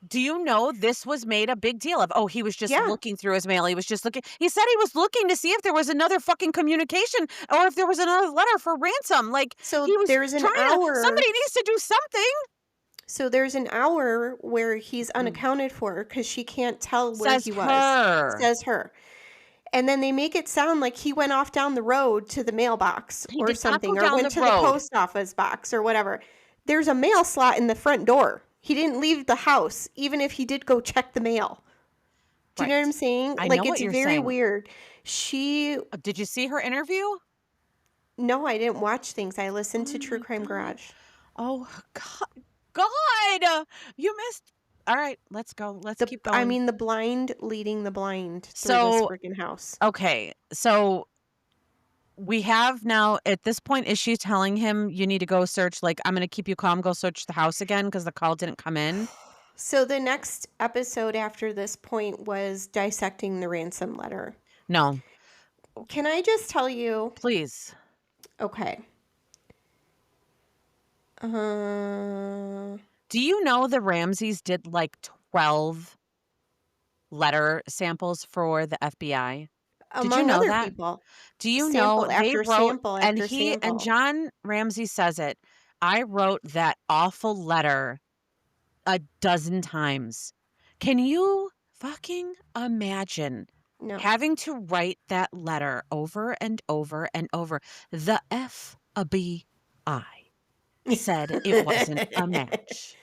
Do you know this was made a big deal of? Oh, he was just Yeah. looking through his mail. He was just looking. He said he was looking to see if there was another fucking communication or if there was another letter for ransom. Like So he was there's an trying to. hour. Somebody needs to do something. So there's an hour where he's unaccounted for because she can't tell where Says he was. her. Says her. And then they make it sound like he went off down the road to the mailbox He or did not something, go or down went the to the road. post office box or whatever. There's a mail slot in the front door. He didn't leave the house, even if he did go check the mail. Do you know what I'm saying? I Like know what it's you're very saying. weird. She Did you see her interview? No, I didn't watch things. I listened Oh to True my Crime God. Garage. Oh, God. You missed. All right, let's go. Let's keep going. The blind leading the blind through this So, freaking house. okay. So we have now, at this point, is she telling him you need to go search, like, I'm going to keep you calm, go search the house again because the call didn't come in? So the next episode after this point was dissecting the ransom letter. No, Can I just tell you? please. Okay. Uh, Do you know the Ramseys did like 12 letter samples for the FBI? Did you among know other that? people, Do you know sample they after wrote, sample and after he and sample. John Ramsey says it, I wrote that awful letter a dozen times. Can you fucking imagine No. having to write that letter over and over and over? The FBI said it wasn't a match.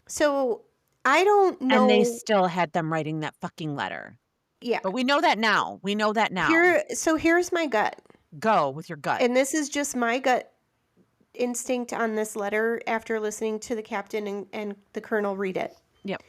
So I don't And they know. still had them writing that fucking letter. Yeah. But we know that now. We know that now. Here's my gut. Go with your gut. And this is just my gut instinct on this letter after listening to the captain and the colonel read it. Yep.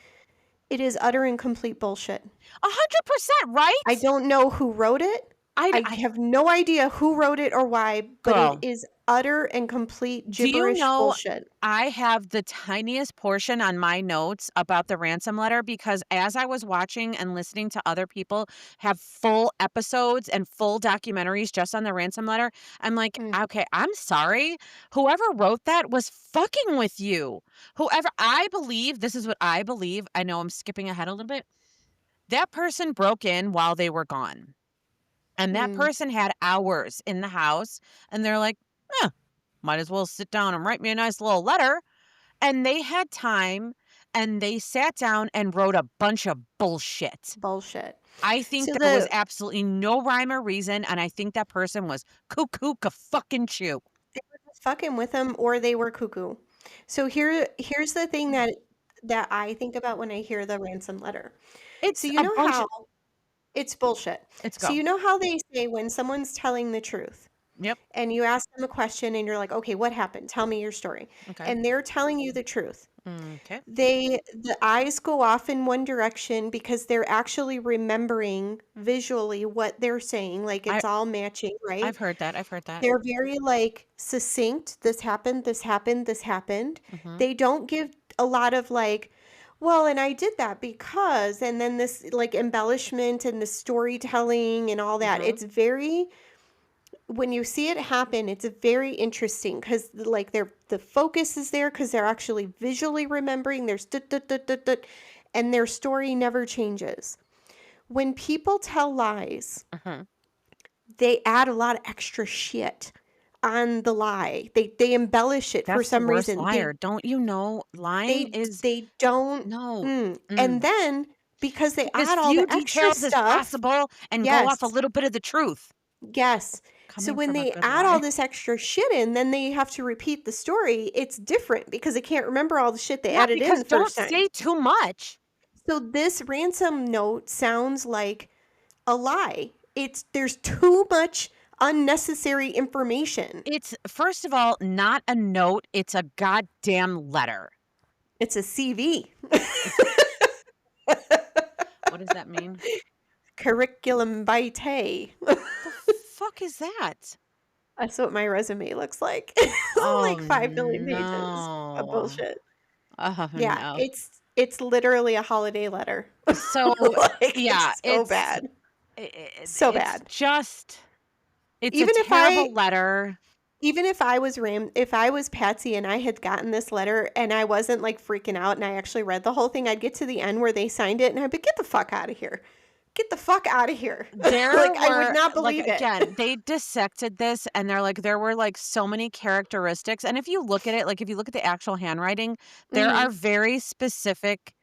It is utter and complete bullshit. 100%, right? I don't know who wrote it. I I have no idea who wrote it or why, but it girl, is utter and complete do you gibberish know bullshit. I have the tiniest portion on my notes about the ransom letter because as I was watching and listening to other people have full episodes and full documentaries just on the ransom letter, I'm like, Mm. okay, I'm sorry. Whoever wrote that was fucking with you. Whoever, I believe, this is what I believe. I know I'm skipping ahead a little bit. That person broke in while they were gone. And that Mm. person had hours in the house, and they're like, "Eh, might as well sit down and write me a nice little letter." And they had time, and they sat down and wrote a bunch of bullshit. Bullshit. I think So there was the absolutely no rhyme or reason, and I think that person was cuckoo fucking chew. they were just fucking with them or they were cuckoo. So here's the thing that I think about when I hear the ransom letter. So It's you a know bunch how of it's bullshit. it's So go. you know how they say when someone's telling the truth Yep. and you ask them a question and you're like, "Okay, what happened? Tell me your story." Okay. And they're telling you the truth. Okay. The eyes go off in one direction because they're actually remembering visually what they're saying, like I it's all matching, right? I've heard that. I've heard that. They're very like succinct. This happened, this happened, this happened. Mhm. They don't give a lot of like, well, and I did that because, and then this like embellishment and the storytelling and all that. Mhm. It's very, when you see it happen, it's very interesting because like the focus is there because they're actually visually remembering. There's dut, dut, dut, dut, dut, and their story never changes. When people tell lies, Mhm. they add a lot of extra shit on the lie. They embellish it for That's the some worst reason. liar. Don't you know lying is They don't. no. And Mm. then because they As add all few the extra details as stuff, possible and go off a yes, little bit of the truth. yes. So Coming when from a they good add all lie. this extra shit in, then they have to repeat the story. It's different because they can't remember all the shit they Yeah, added in because the don't first time. say too much. So this ransom note sounds like a lie. There's too much unnecessary information. It's, first of all, not a note, it's a goddamn letter. It's a CV. It's what does that mean? Curriculum vitae. The fuck is that? That's what my resume looks like. Oh, Like 5 million pages of no. bullshit. Oh, Yeah, no. it's literally a holiday letter. So, Like yeah, it's so bad. So it's bad. just it's a Even if terrible letter. if I was Patsy and I had gotten this letter and I wasn't like freaking out and I actually read the whole thing, I'd get to the end where they signed it and I'd be, get the fuck out of here. Get the fuck out of here. There Like I would were, not like, believe it. again, they dissected this and they're like, there were like so many characteristics. And if you look at it, like if you look at the actual handwriting, there Mhm. are very specific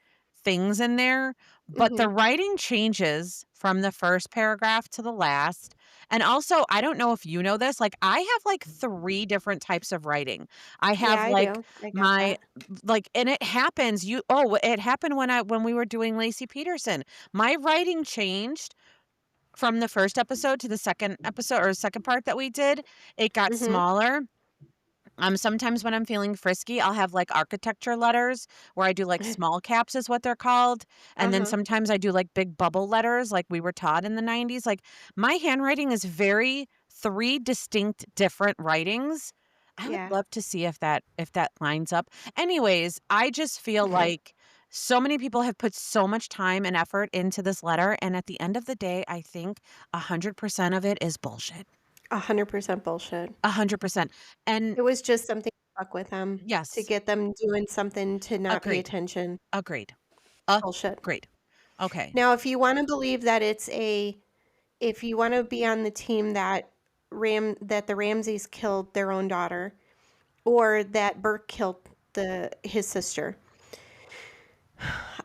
things in there, but the Mhm. writing changes from the first paragraph to the last. And also, I don't know if you know this, like I have like three different types of writing. I Yeah, have I like do. I got my that. like, and it happens, it happened when we were doing Lacey Peterson. My writing changed from the first episode to the second episode or second part that we did, it got Mhm. smaller. Sometimes when I'm feeling frisky, I'll have like architecture letters where I do like small caps is what they're called. And then Uh-huh. sometimes I do like big bubble letters like we were taught in the 90s. Like my handwriting is very three distinct different writings. I would Yeah. love to see if that lines up. Anyways, I just feel like so many people have put so much time and effort into this letter, and at the end of the day, I think 100% of it is bullshit. 100% bullshit. 100%. And It was just something to fuck with them, to yes, get them doing something to not pay agreed. attention. Agreed. Bullshit. Agreed. Okay. Now, if you wanna believe that if you wanna be on the team that the Ramseys killed their own daughter or that Burke killed his sister,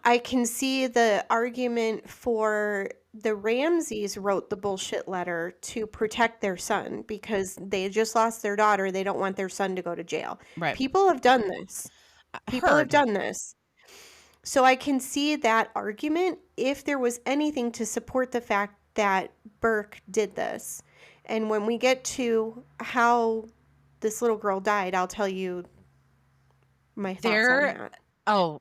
I can see the argument for the Ramseys wrote the bullshit letter to protect their son because they just lost their daughter. They don't want their son to go to jail. Right. People have done this. People have Heard. done this. So I can see that argument if there was anything to support the fact that Burke did this. And when we get to how this little girl died, I'll tell you my thoughts on There that. oh,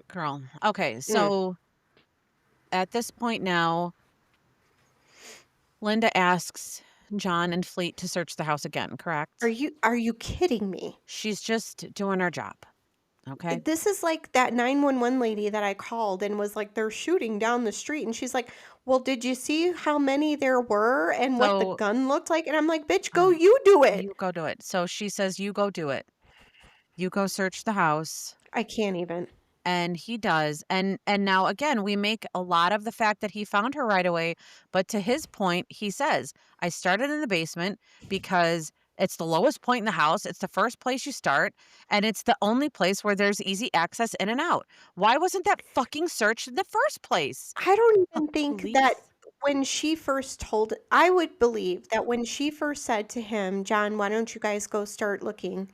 girl. Okay, Mm. so at this point now, Linda asks John and Fleet to search the house again, correct? Are you kidding me? She's just doing her job, okay? This is like that 911 lady that I called and was like, they're shooting down the street. And she's like, well, did you see how many there were and what the So, gun looked like? And I'm like, bitch, go uh, you do it. you go do it. So she says, "You go do it. You go search the house." I can't even. And he does. And now again, we make a lot of the fact that he found her right away, but to his point, he says, "I started in the basement because it's the lowest point in the house, it's the first place you start, and it's the only place where there's easy access in and out. Why wasn't that fucking searched in the first place?" I don't The even think that police? when she first told, I would believe that when she first said to him, John, why don't you guys go start looking?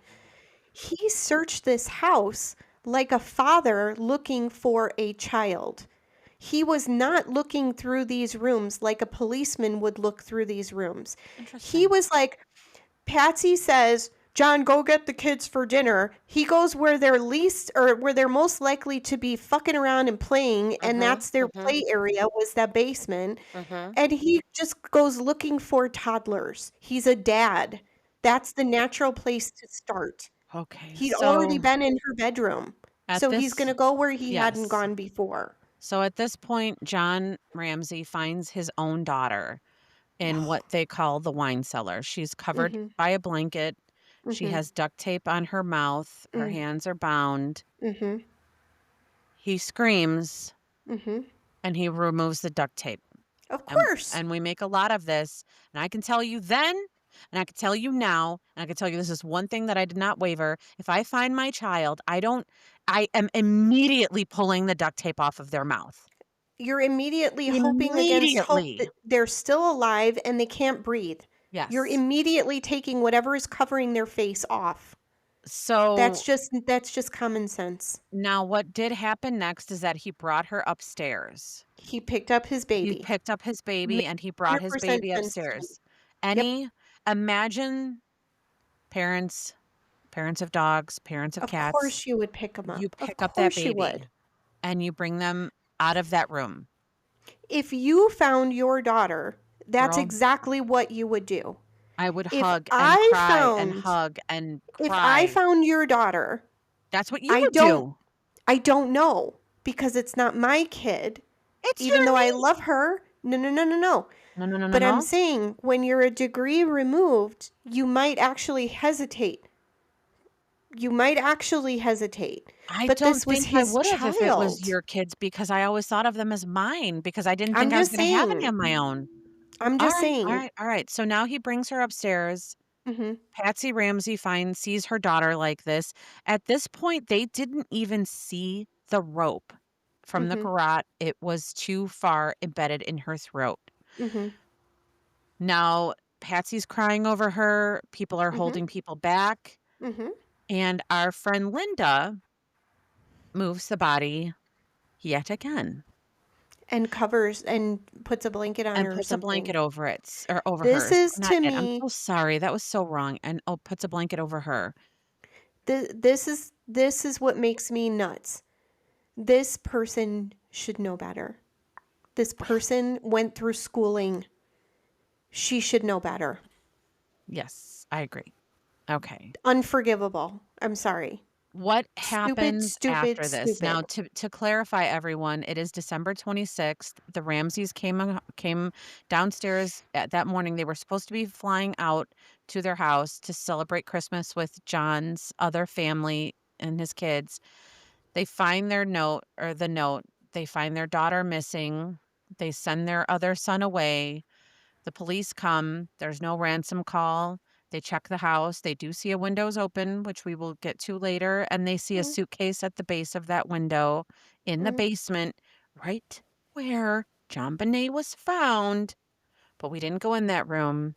He searched this house like a father looking for a child. He was not looking through these rooms like a policeman would look through these rooms. He Interesting. was like, Patsy says, John, go get the kids for dinner. He goes where they're least or where they're most likely to be fucking around and playing, and Mhm. that's their Mhm. play area was that basement. Mhm. And he just goes looking for toddlers. He's a dad. That's the natural place to start. Okay. He'd already been in her bedroom. At So he's this gonna go where he hadn't yes. gone before. So at this point, John Ramsey finds his own daughter in what they call the wine cellar. She's covered Mhm. by a blanket. She Mhm. has duct tape on her mouth. Her Mm. hands are bound. Mhm. He screams Mhm. and he removes the duct tape. Of And course. and we make a lot of this. And I can tell you then, and I can tell you now, and I can tell you this is one thing that I did not waver. If I find my child, I am immediately pulling the duct tape off of their mouth. You're immediately hoping against hope Immediately. that they're still alive and they can't breathe. You're Yes. immediately taking whatever is covering their face off. So That's just common sense. now what did happen next is that he brought her upstairs. He picked up his He baby. picked up his baby Makes and he brought his 100% baby sense to me. upstairs. Yep. Any imagine parents, parents of dogs, parents of Of cats, course you would pick them you up. Of pick up that course you baby would. and you bring them out of that room. If you found your daughter, that's Girl, exactly what you would do. I would If hug and I cry and found hug and if I cry. found your daughter, That's what you I would don't do. I don't know because it's not my kid, It's even your though I love niece. her. No, no, no, no, no. No, no, no, no, But I'm no. saying when you're a degree removed, you might actually hesitate. You might actually hesitate. I But don't this was think I his would have if it was child. your kids because I always thought of them as mine because I didn't I'm think I was just gonna have any saying. of my own. I'm All just right, all saying. right, all right. So now he brings her upstairs. Mhm. Patsy Ramsey sees her daughter like this. At this point, they didn't even see the rope from the Mhm. garrote. It was too far embedded in her throat. Mhm. Now, Patsy's crying over her. People are Mhm. holding people back. Mhm. And our friend Linda moves the body yet again. and covers and puts a blanket on and her or puts a something. blanket over it or over This hers. is Not to it. I'm me so sorry. That was so wrong. And puts a blanket over her. this is what makes me nuts. This person should know better. This person went through schooling. She should know better. Yes, I agree. Okay. Unforgivable. I'm sorry. What Stupid, happens stupid, after this? Now, stupid. to clarify, everyone, it is December 26th. The Ramseys came downstairs that morning. They were supposed to be flying out to their house to celebrate Christmas with John's other family and his kids. They find their note or the note. They find their daughter missing. They send their other son away. The police come. There's no ransom call. They check the house. They do see a windows open, which we will get to later, and they see a Mm, suitcase at the base of that window in the mm. basement, right where John Benet was found. But we didn't go in that room.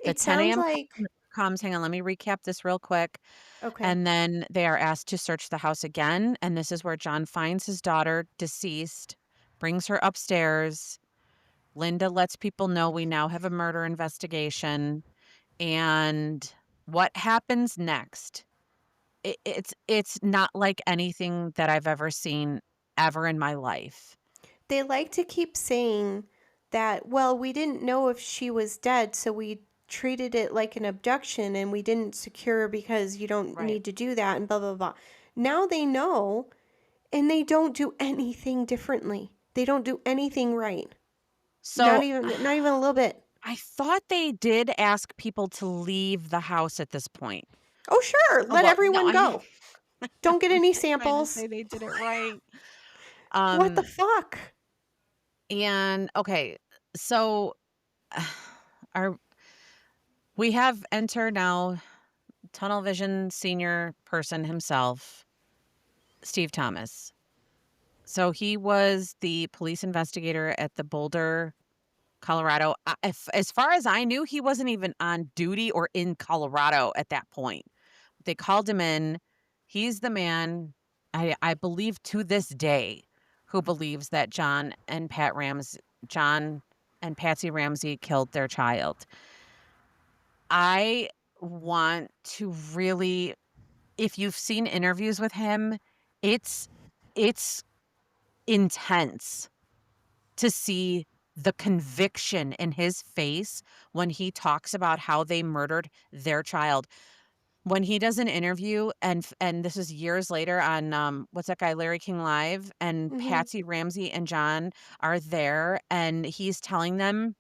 The It 10 sounds a.m. like comes. Hang on, let me recap this real quick. okay. And then they are asked to search the house again. And this is where John finds his daughter deceased, brings her upstairs. Linda lets people know we now have a murder investigation. And what happens next? It's not like anything that I've ever seen ever in my life. They like to keep saying that, well, we didn't know if she was dead, so we treated it like an abduction and we didn't secure because you don't Right. need to do that and blah blah blah. Now they know and they don't do anything differently. They don't do anything right. So Not even a little bit. I thought they did ask people to leave the house at this point. Oh, sure. Oh, Let well, no, everyone I know. go. Don't get any Just trying to samples. say they did it right. What the Um, fuck? and okay, so our we have enter now tunnel vision senior person himself, Steve Thomas. So he was the police investigator at the Boulder, Colorado. As far as I knew, he wasn't even on duty or in Colorado at that point. They called him in. He's the man, I believe to this day, who believes that John and Patsy Ramsey killed their child. I want to really, if you've seen interviews with him, it's it's intense to see the conviction in his face when he talks about how they murdered their child. When he does an interview and this is years later on, what's that guy, Larry King Live, and Mhm. Patsy Ramsey and John are there, and he's telling them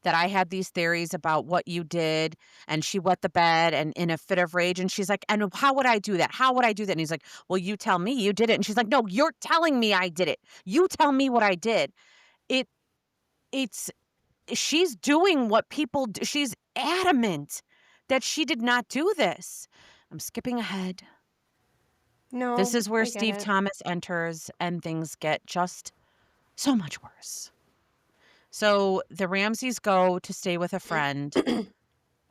that I had these theories about what you did, and she wet the bed and in a fit of rage, and she's like, "And how would I do that? How would I do that?" And he's like, "Well, you tell me you did it." And she's like, "No, you're telling me I did it. You tell me what I did." It it's she's doing what people do. She's adamant that she did not do this. I'm skipping ahead. This No, is where I get Steve it. Thomas enters and things get just so much worse. So the Ramseys go to stay with a friend.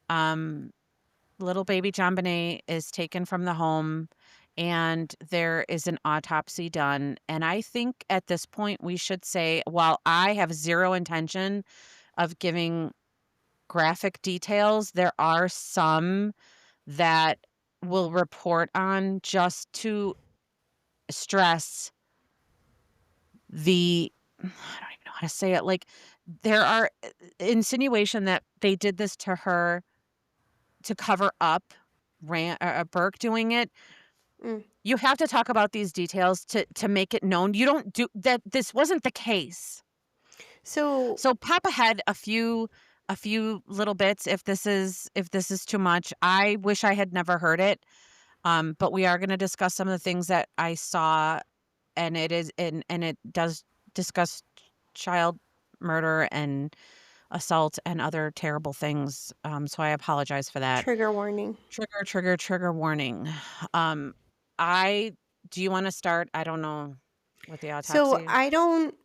Um, little baby John Bonet is taken from the home and there is an autopsy done. And I think at this point we should say, while I have zero intention of giving graphic details, there are some that will report on just to stress the I don't even know how to say it. Like there are insinuation that they did this to her to cover up Burke doing it. Mm. You have to talk about these details to make it known. You don't do that. This wasn't the case. So, So pop ahead a few little bits if this is too much. I wish I had never heard it. But we are going to discuss some of the things that I saw, and it does discuss child murder and assault and other terrible things. So I apologize for that. trigger warning. Trigger warning. Um, I do you want to start? I don't know with the So autopsy. I don't.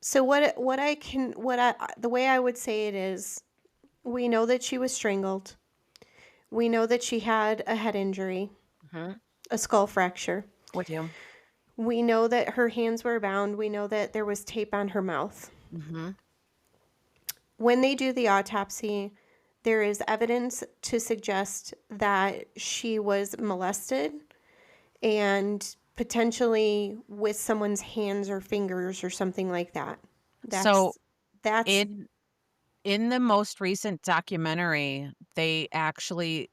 So what I can what I the way I would say it is, we know that she was strangled. We know that she had a head injury, Mhm. a skull fracture. With you. We know that her hands were bound. We know that there was tape on her mouth. Mm-hmm. When they do the autopsy, there is evidence to suggest that she was molested and potentially with someone's hands or fingers or something like that. So That's in the most recent documentary, they actually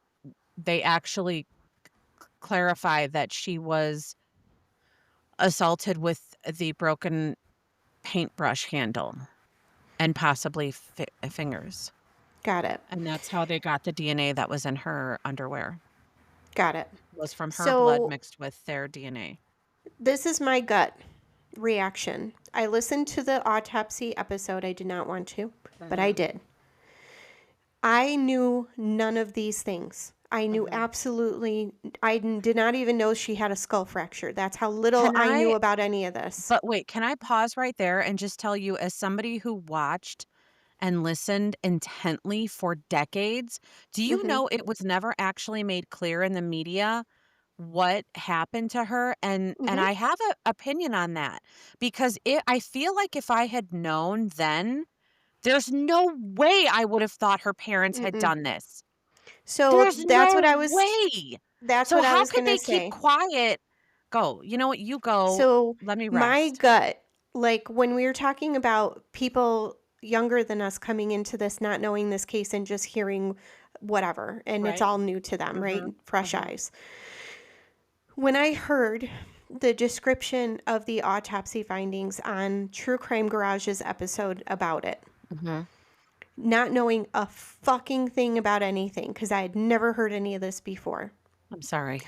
clarify that she was assaulted with the broken paintbrush handle and possibly fingers. got it. And that's how they got the DNA that was in her underwear. Got it. Was from her blood So mixed with their DNA. this is my gut reaction. I listened to the autopsy episode. I did not want to, but I did. I knew none of these things. I knew absolutely, I did not even know she had a skull fracture. That's how little Can I knew I about any of this. But wait, can I pause right there and just tell you, as somebody who watched and listened intently for decades, do you Hmm. know it was never actually made clear in the media what happened to her? And Hmm. I have an opinion on that because I feel like if I had known then, there's no way I would have thought her parents had Mm-mm. done this. So There's no way. that's So what I how was could going to they keep say. quiet? Go. You know what? You go. So Let me my rest. gut, like when we were talking about people younger than us coming into this, not knowing this case and just hearing whatever, and it's Right. all new to them, right? Mm-hmm. Fresh Mm-hmm. eyes. When I heard the description of the autopsy findings on True Crime Garage's episode about it, Mm-hmm. not knowing a fucking thing about anything, because I had never heard any of this before, I'm sorry.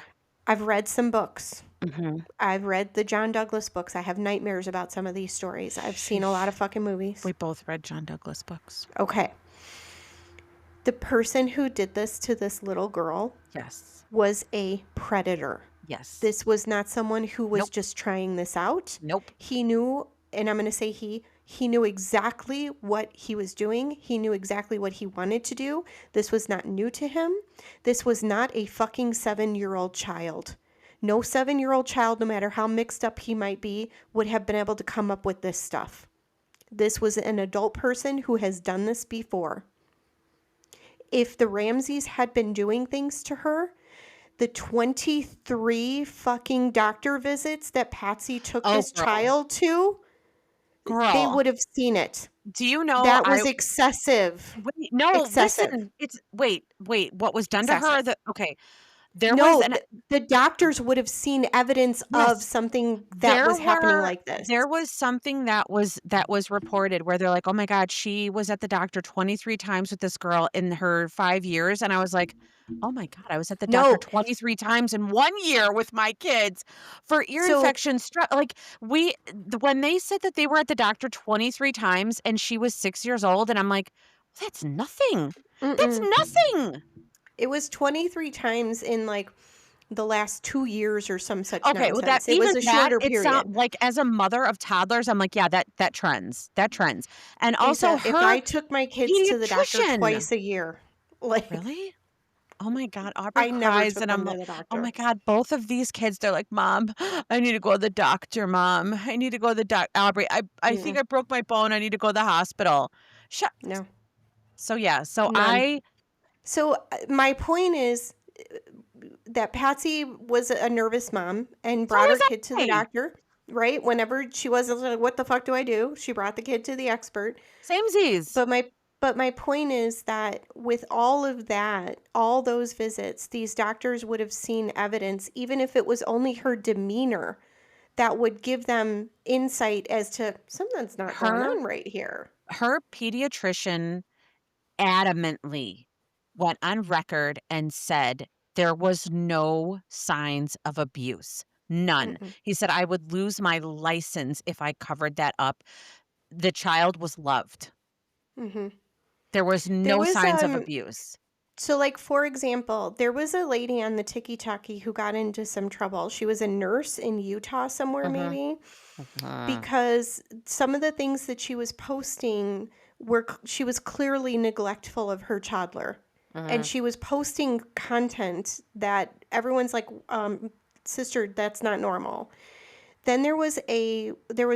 I've read some books. Mm-hmm. I've read the John Douglas books. I have nightmares about some of these stories. I've seen a lot of fucking movies. We both read John Douglas books. Okay. The person who did this to this little girl Yes. was a predator. Yes. This was not someone who was Nope. just trying this out. Nope. He knew, and I'm going to say he knew exactly what he was doing. He knew exactly what he wanted to do. This was not new to him. This was not a fucking 7-year-old child. No 7-year-old child, no matter how mixed up he might be, would have been able to come up with this stuff. This was an adult person who has done this before. If the Ramseys had been doing things to her, the 23 fucking doctor visits that Patsy took Oh, this girl. child to, they Girl. would have seen it. Do you know That was excessive. wait, no, Excessive. listen. It's wait. What was done to her? Excessive. Okay. There was No, an the doctors would have seen evidence of yes. something that was happening like this. There was something that was reported where they're like, "Oh my god, she was at the doctor 23 times with this girl in her 5 years." And I was like, "Oh my god, I was at the doctor No, 23 times in 1 year with my kids for ear so infection, like when they said that they were at the doctor 23 times and she was 6 years old and I'm like, "That's nothing. That's mm-mm. nothing." It was 23 times in like the last 2 years or some such Okay, well, nonsense. It was a shorter it sound period. like, as a mother of toddlers, I'm like, "Yeah, that trends, that trends." And also Asa, if her I took my kids to the doctor pediatrician. twice a year, like Really? Oh my god, Aubrey I never cries, took and I'm them to like, the "Oh my doctor. god," both of these kids, they're like, "Mom, I need to go to the doctor, Mom. I need to go to the Aubrey, I think Mm-mm. I broke my bone, I need to go to the hospital." Shut No, So, yeah, so none. So my point is that Patsy was a nervous mom and so brought her was kid to the I. doctor, right? Whenever she wasn't like, what the fuck do I do? She brought the kid to the expert. Samesies. But my point is that with all of that, all those visits, these doctors would have seen evidence, even if it was only her demeanor, that would give them insight as to something's not going Her on right here. her pediatrician adamantly went on record and said there was no signs of abuse. None. Mm-mm. He said, "I would lose my license if I covered that up." The child was loved. Mm-hmm. There was There no was signs of abuse. So, like, for example, there was a lady on the Tiki Talkie who got into some trouble. She was a nurse in Utah somewhere, Mhm. maybe, Mhm. because some of the things that she was posting she was clearly neglectful of her toddler. And Mhm. she was posting content that everyone's like, sister, that's not normal. Then there was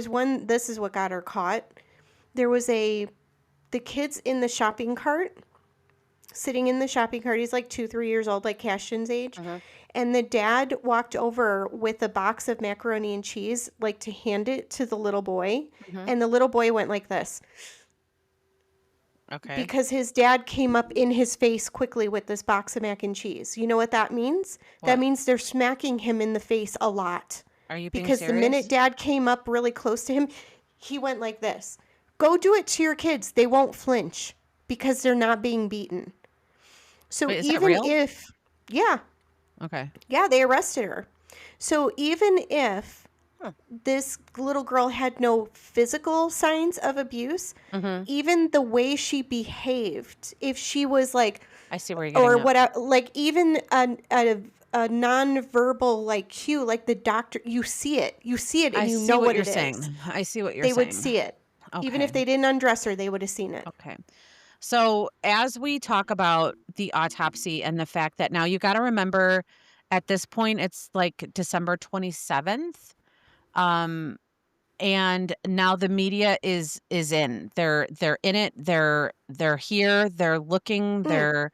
one, this is what got her caught. There was the kids in the shopping cart, sitting in the shopping cart. He's like 2, 3 years old, like Cashton's age. Mhm. And the dad walked over with a box of macaroni and cheese, like to hand it to the little boy. Mhm. And the little boy went like this Okay. because his dad came up in his face quickly with this box of mac and cheese. You know what that means? That What? means they're smacking him in the face a lot. Are you being Because the minute serious? dad came up really close to him, he went like this. Go do it to your kids. They won't flinch because they're not being beaten. So Wait, is that even real? if, yeah, Okay. yeah, they arrested her. So even if Huh. this little girl had no physical signs of abuse, Mhm. even the way she behaved, if she was like, I see where you're or getting at. what, like even a non-verbal like cue, like the doctor, you see it I and you see know what what you're it saying. is. I see what you're They would saying. see it. Even if Okay. they didn't undress her, they would have seen it. Okay. So, as we talk about the autopsy and the fact that now you got to remember at this point it's like December 27th. Um and now the media is in. They're in it. They're here. They're looking. Mm, They're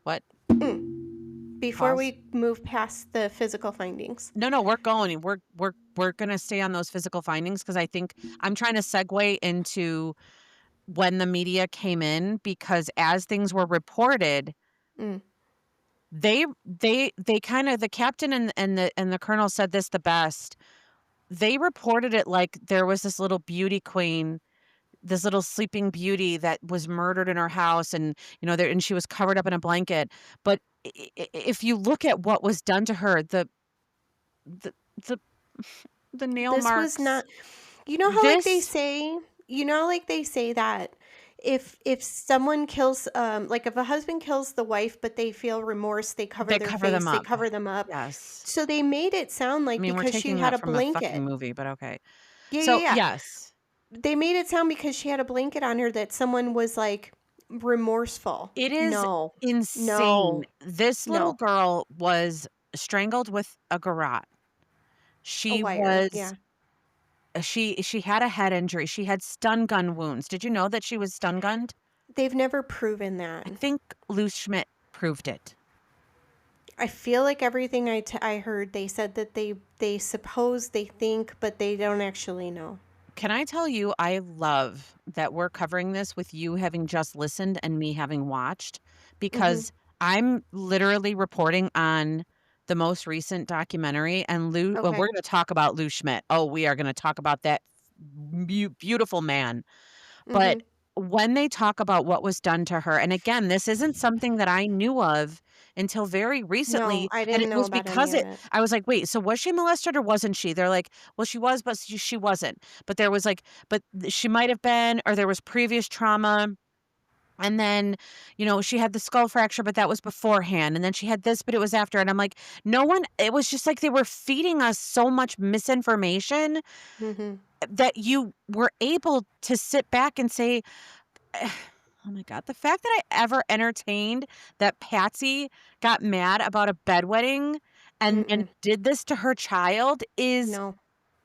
what? mm. Before Pause. we move past the physical findings. No, we're going. We're going to stay on those physical findings because I think I'm trying to segue into when the media came in because as things were reported, Mm, they kind of the captain and the colonel said this the best. They reported it like there was this little beauty queen, this little sleeping beauty that was murdered in her house, and there and she was covered up in a blanket. But if you look at what was done to her, the the the nail this was marks, not. You know how like they this say, like they say that if someone kills like if a husband kills the wife but they feel remorse, they cover they their cover them face, they up. cover them up. Yes. So they made it sound I like mean, we're because she taking had that a from a fucking blanket. movie, but okay. Yeah, yeah, So, yeah. yes, They made it sound because she had a blanket on her that someone was like remorseful. it is No. insane. No. This little No. girl was strangled with a garrote. A She wire. was Yeah. she had a head injury. She had stun gun wounds. Did you know that she was stun gunned? They've never proven that. I think Lou Schmidt proved it. I feel like everything I heard, they said that they suppose, they think, but they don't actually know. Can I tell you, I love that we're covering this with you having just listened and me having watched Mhm. because I'm literally reporting on the most recent documentary and we're Okay. going to talk about Lou Schmidt. Oh, we are going to talk about that beautiful man. But Mhm. when they talk about what was done to her, and again, this isn't something that I knew of until very No, recently, I and didn't it know was about any because of it. I was like, "Wait, so was she molested or wasn't she?" They're like, "Well, she was, but she wasn't." But there was like, she might have been, or there was previous trauma. And then, she had the skull fracture, but that was beforehand. And then she had this, but it was after. And I'm like, no one, it was just like they were feeding us so much misinformation Mhm. that you were able to sit back and say, oh my God, the fact that I ever entertained that Patsy got mad about a bedwetting and Mm-mm. did this to her child is No.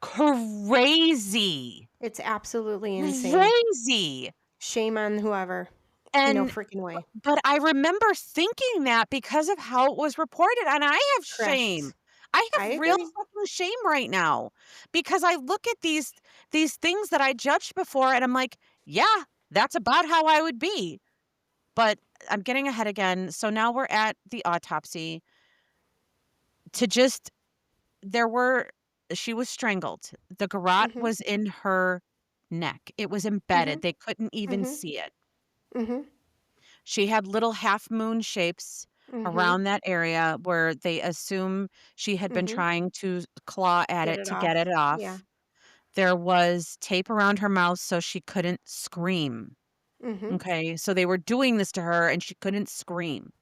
crazy. It's absolutely insane. Crazy. Shame on whoever. No And freaking way. but I remember thinking that because of how it was reported, and I have shame. Correct. I I have real agree. fucking shame right now because I look at these things that I judged before and I'm like, yeah, that's about how I would be. But I'm getting ahead again. So now we're at the autopsy to just there were she was strangled. The garrote Mhm. was in her neck. It was embedded. Mhm. They couldn't even Mhm. see it. Mhm. She had little half moon shapes Mhm. around that area where they assume she had been Mhm. trying to claw at Get it it to get off. it Yeah. off. There was tape around her mouth so she couldn't scream. Mhm. Okay. So they were doing this to her and she couldn't scream.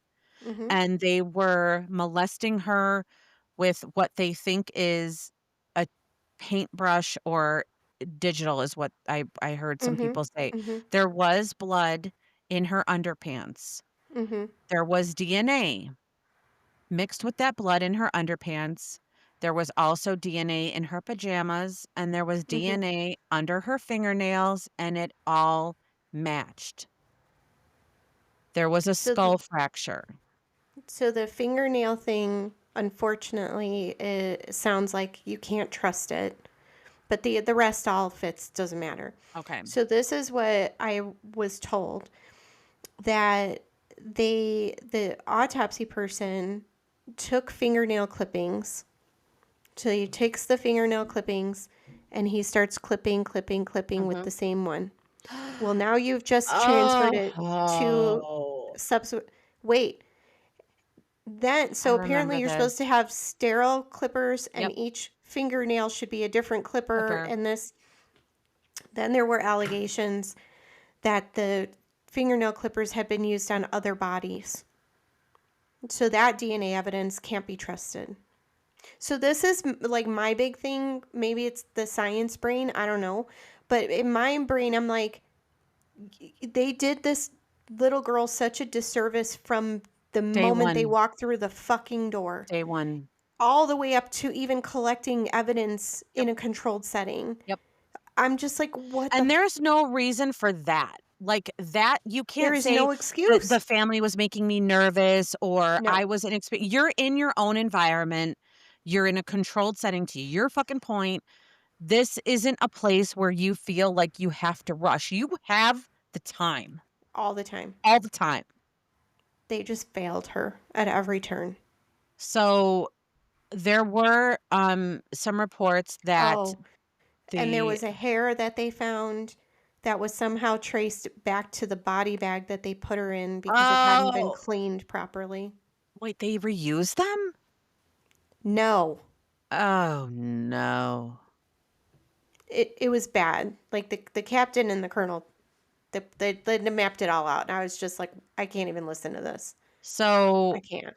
Mhm. And they were molesting her with what they think is a paintbrush or digital, is what I heard some Mhm. people say. Mhm. There was blood in her underpants. Mhm. There was DNA mixed with that blood in her underpants. There was also DNA in her pajamas, and there was Mhm. DNA under her fingernails, and it all matched. There was a So skull fracture. so the fingernail thing, unfortunately, it sounds like you can't trust it, but the rest all fits, doesn't matter. Okay. So this is what I was told, that the autopsy person took fingernail clippings. So he takes the fingernail clippings and he starts clipping with Mhm. the same one. Well, now you've just transferred it to Oh, subsequent. Wait, then I so apparently remember you're supposed to this. have sterile clippers and Yep, each fingernail should be a different clipper. Clipper. And this, then there were allegations that the fingernail clippers had been used on other bodies. So that DNA evidence can't be trusted. So this is like my big thing. Maybe it's the science brain. I don't know. But in my brain, I'm like, they did this little girl such a disservice from the Day moment they one. walked through the fucking door, Day one. all the way up to even collecting evidence Yep, in a controlled setting. yep. I'm just like, what the? And there's no reason for that. Like that, you There can't is say no the excuse. family was making me nervous or No, I was You're in your own environment. You're in a controlled setting. To your fucking point, this isn't a place where you feel like you have to rush. You have the time all the time. all the time. They just failed her at every turn. So there were some reports that Oh, and there the was a hair that they found that was somehow traced back to the body bag that they put her in because it hadn't been oh cleaned properly. wait, they reused them? No, Oh no. it was bad. Like the captain and the colonel, they mapped it all out. And I was just like, I can't even listen to this. I So can't.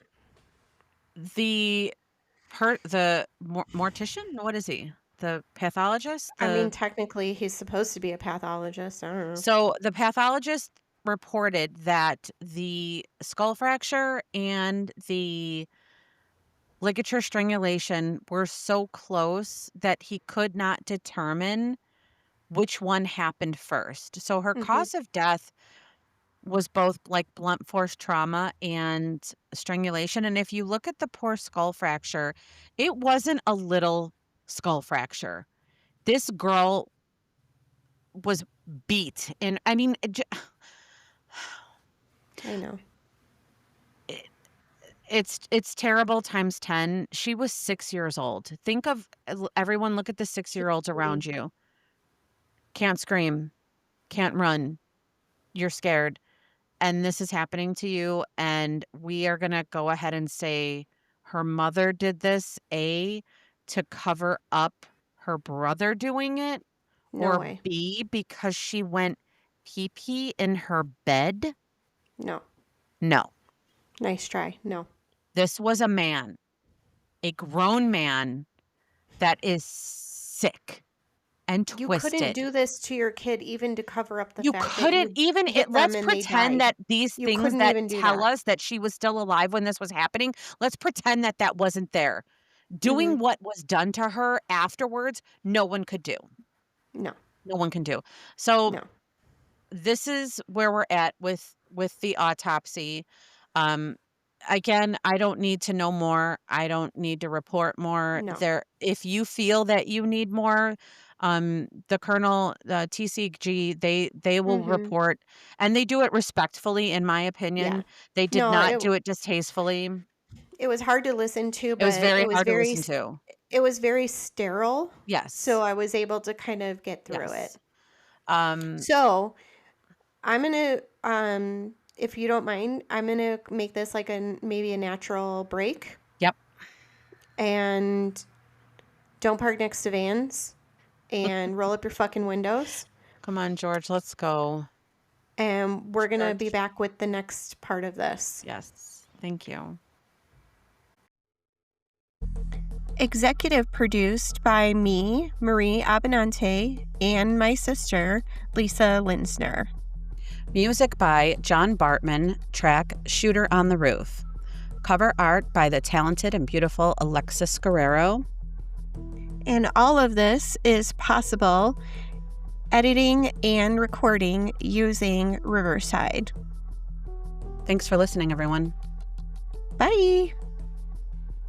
the mortician, what is he? The pathologist? I mean, technically, he's supposed to be a pathologist. I don't know. So the pathologist reported that the skull fracture and the ligature strangulation were so close that he could not determine which one happened first. So her Mm-hmm. cause of death was both like blunt force trauma and strangulation. And if you look at the poor skull fracture, it wasn't a little skull fracture. This girl was beat. And I mean, I know. it, it's terrible times 10. She was 6 years old. Think of everyone, look at the 6-year-olds around you. Can't scream, can't run. You're scared. And this is happening to you, and we are gonna go ahead and say her mother did this, A, to cover up her brother doing it, No or way. B, because she went pee-pee in her bed? No. No. Nice try. No. This was a man, a grown man that is sick and You couldn't twisted. do this to your kid even to cover up the You fact that couldn't you even hit them let's and they pretend died. that these You things couldn't that even do tell that. us that she was still alive when this was happening, let's pretend that that wasn't there. Mm-hmm. Doing what was done to her afterwards, no one could do. No. No one can do. So No. this is where we're at with the autopsy. Um, again, I don't need to know more. I don't need to report more. No. There, if you feel that you need more, the Colonel, the TCG, they will Mm-hmm. report, and they do it respectfully, in my Yeah. opinion. They did No, not do it distastefully. it was hard to listen to, It was but very hard to listen to. it was very sterile, so Yes, I was able to kind of get through it. yes. Um, So, I'm gonna if you don't mind, I'm gonna make this like a maybe a natural break, yep. and don't park next to vans and roll up your fucking windows. Come on, George, let's go. And we're going to be George. back with the next part of this. Yes, thank you. Executive produced by me, Marie Abenante, and my sister, Lisa Linsner. Music by John Bartman, track Shooter on the Roof. Cover art by the talented and beautiful Alexis Guerrero. And all of this is possible editing and recording using Riverside. Thanks for listening, everyone. Bye.